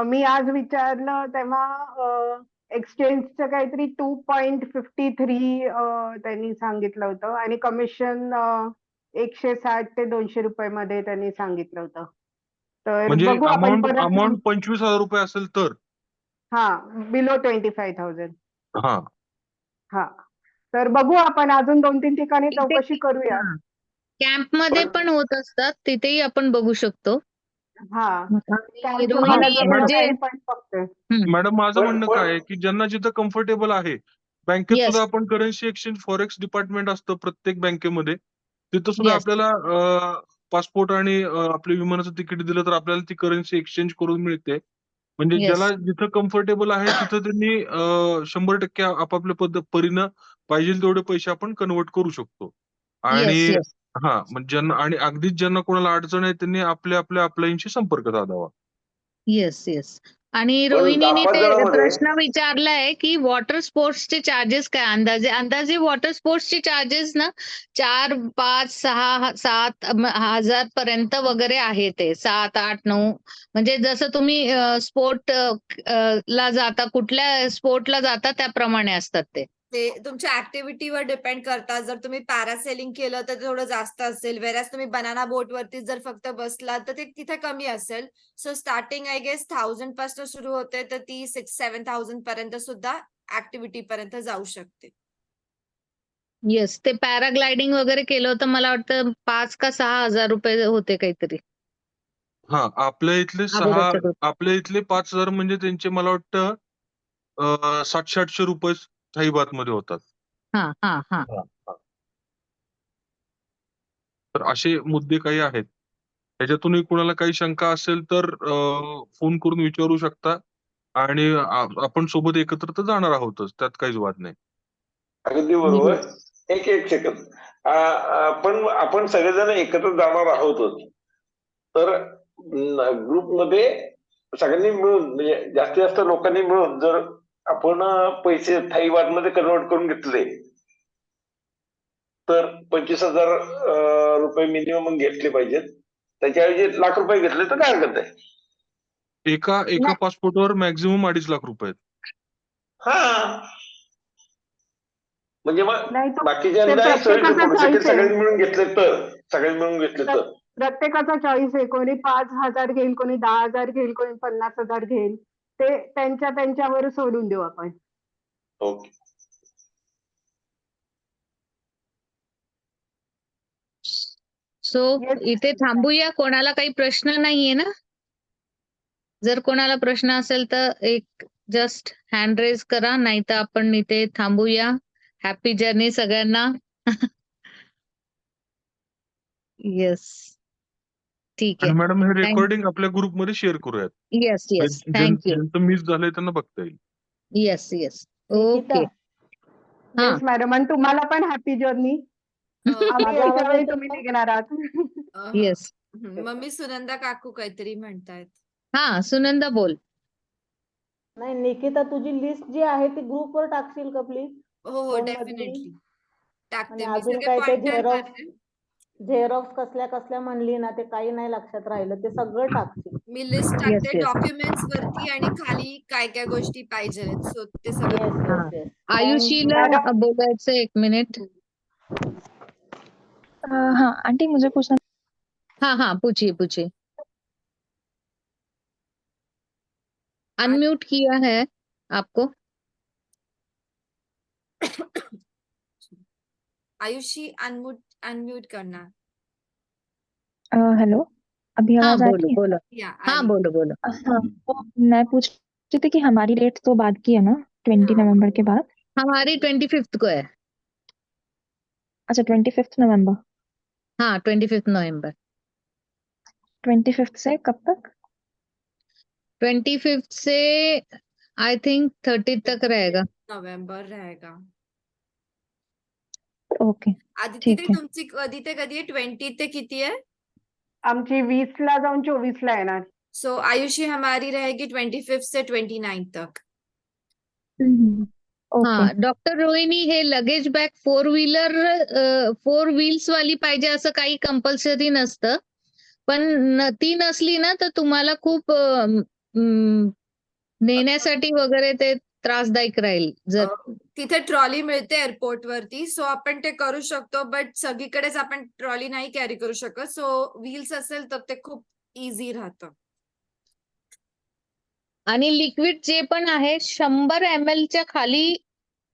मी आज विचारलं तेव्हा एक्सचेंजचं काहीतरी 2.53 त्यांनी सांगितलं होतं आणि कमिशन 160 ते 200 रुपये मध्ये त्यांनी सांगितलं होतं. तर म्हणजे बघू आपण परत. अमाऊंट 25,000 रुपये असेल तर. हा, बिलो 25,000. हा, हा, तर बघू आपण अजून 2-3 ठिकाणी चौकशी करूया. कॅम्प मध्ये पण होत असतात, तिथेही आपण बघू शकतो. हा, आणि रोहिणी रोहिणी म्हणजे पण बघते. मॅडम माझं पण- म्हणणं पण- काय आहे की ज्यांना जिथं कम्फर्टेबल आहे, बँकेत Yes. सुद्धा आपण करन्सी एक्सचेंज फॉरेक्स डिपार्टमेंट असतं प्रत्येक बँकेमध्ये, तिथं सुद्धा Yes. आपल्याला पासपोर्ट आणि आपल्या विमानाचं तिकीट दिलं तर आपल्याला ती करन्सी एक्सचेंज करून मिळते. म्हणजे Yes. ज्याला जिथं कम्फर्टेबल आहे तिथं त्यांनी 100% आपापल्या परीनं पाहिजे तेवढे पैसे आपण कन्वर्ट करू शकतो. आणि Yes, yes. हा, म्हणजे ज्यांना आणि अगदीच ज्यांना कोणाला अडचण आहे त्यांनी आपल्या अपलाईनशी संपर्क साधावा. Yes yes. आणि पण रोहिणीने ते 5 प्रश्न विचारलाय की वॉटर स्पोर्ट्सचे चार्जेस काय, अंदाजे वॉटर स्पोर्ट्सचे चार्जेस ना 4, 5, 6, 7 हजार पर्यंत वगैरे आहे ते, 7, 8, 9. म्हणजे जसं तुम्ही स्पोर्ट ला जाता, कुठल्या स्पोर्टला जाता त्याप्रमाणे असतात ते. ते तुमच्या ऍक्टिव्हिटीवर डिपेंड करतात. जर तुम्ही पॅरासेलिंग केलं तर थोडं जास्त असेल, वेरॅज तुम्ही बनाना बोट वरती जर फक्त बसलात तर ते तिथे कमी असेल. सो स्टार्टिंग आय गेस 1000 पासून सुरू होते, तर ती 6-7,000 पर्यंत सुद्धा ऍक्टिव्हिटी पर्यंत जाऊ शकते. येस, ते पॅराग्लायडिंग वगैरे केलं होतं, मला वाटतं 5 का 6 हजार रुपये होते काहीतरी. हा, आपल्या इथले अगोदरच्या group. आपल्या इथले 5,000 म्हणजे त्यांचे मला वाटतं 700-800 रुपये थाई बात मध्ये होतात. हा हा हा. हा, हा. तर असे मुद्दे काही आहेत. त्याच्यातूनही कुणाला काही शंका असेल तर फोन करून विचारू शकता आणि आपण सोबत एकत्र तर जाणार आहोतच, त्यात काहीच वाद नाही. अगदी बरोबर. एक सेकंद. पण आपण सगळेजण एकत्र जाणार आहोतच, तर ग्रुपमध्ये सगळ्यांनी मिळून, म्हणजे जास्तीत जास्त लोकांनी मिळून जर आपण पैसे थाई बात मध्ये कन्वर्ट करून घेतले तर 25,000 रुपये मिनिमम घेतले पाहिजेत. त्याच्याऐवजी ₹1,00,000 घेतले तर काय हरकत आहे? एका पासपोर्टवर मॅक्झिमम 2.5 लाख रुपये आहेत. हा, म्हणजे मग नाही तर बाकीच्यांनाही ते सोयीचं प्रत्येकाचा पडू शकेल. choice आहे. सगळ्यांनी मिळून घेतले तर प्रत्येकाचा चॉईस आहे. कोणी 5,000 घेईल, कोणी 10,000 घेईल, कोणी 50,000 घेईल. ते त्यांच्यावर सोडून देऊ आपण. ओके. So Yes. इथे थांबूया. कोणाला काही प्रश्न नाहीये ना? जर कोणाला प्रश्न असेल तर एक जस्ट हँड रेज करा, नाही तर आपण इथे थांबूया. हॅपी जर्नी सगळ्यांना. येस, ठीक आणि आहे. मॅडम हे रेकॉर्डिंग आपल्या ग्रुपमध्ये शेअर करूयात. Yes yes, thank you. ज्यांचं मिस झालंय त्यांना बघता येईल. Yes yes, okay. हा, येस मॅडम, आणि तुम्हाला पण हॅपी जर्नी. आम्ही माझा यायच्या आवाज वेळी येतो तुम्ही का? निघणार आहात. येस. मम्मी सुनंदा काकू काहीतरी म्हणतायत. हा सुनंदा बोल. नाही निकिता, तुझी लिस्ट जी आहे ती ग्रुपवर टाकशील का प्लीज? हो हो फोन डेफिनेटली मधली. टाकते. आणि मी अजून सगळे काय ते पॉइंटर मारते. झेरॉक्स कसल्या कसल्या म्हणली ना, ते काही नाही लक्षात राहिलं, ते सगळं टाकशील. मी लिस्ट येस टाकते येस. डॉक्युमेंट्स वरती आणि खाली काय काय गोष्टी पाहिजे सो ते सगळं. येस हा. Yes yes. आयुषीला मॅडम बोलायचं 1 मिनिट. हाँ आंटी मुझे पूछना हाँ हाँ पूछिए पूछिए. अनम्यूट किया है आपको. आयुषी अनम्यूट करना. हेलो अभी हाँ आवाज आ बोलो रही है? बोलो. या हाँ आली. बोलो बोलो. हाँ तो मैं पूछ रही थी कि हमारी डेट तो बाद की है ना 20 हाँ. नवंबर के बाद. हमारी 25th को है. अच्छा 25 नवंबर. हाँ 25 नवंबर. 25 से कब तक? 25 से आई थिंक 30 तक रहेगा. नोव्हेंबर रहेगा. ओके आदिती ठीक है. तुमची कधी ते कधी आहे? 20 ते किती आहे? आमची 20 ला जाऊन 24 ला येणार. सो आयुषी हमारी रहेगी 25 से 29 तक. ओके हाँ डॉक्टर रोहिणी हे लगेज बॅग 4 व्हील्स वाली पाहिजे असं काही कंपल्सरी नसतं. पण ती नसली ना तर तुम्हाला खूप नेण्यासाठी वगैरे ते त्रासदायक राहील. जर तिथे ट्रॉली मिळते एअरपोर्ट वरती सो आपण ते करू शकतो बट सगळीकडेच आपण ट्रॉली नाही कॅरी करू शकत सो व्हील्स असेल तर ते खूप इझी राहतं. आणि लिक्विड जे पण आहे 100 ml च्या खाली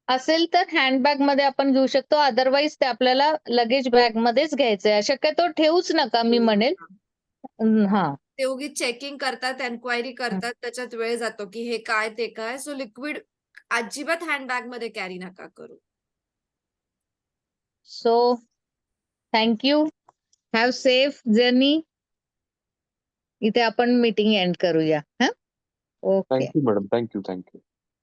असेल तर हँडबॅग मध्ये आपण घेऊ शकतो. अदरवाईज ते आपल्याला लगेज बॅग मध्येच घ्यायचंय. शक्यतो ठेवूच नका मी म्हणेल. हा ते उगीच चेकिंग करतात एन्क्वायरी करतात त्याच्यात वेळ जातो की हे काय ते काय सो लिक्विड अजिबात हँडबॅग मध्ये कॅरी नका करू. So thank you. Have safe journey. इथे आपण मीटिंग एंड करूया. हा ओके. Thank you madam. थँक्यू.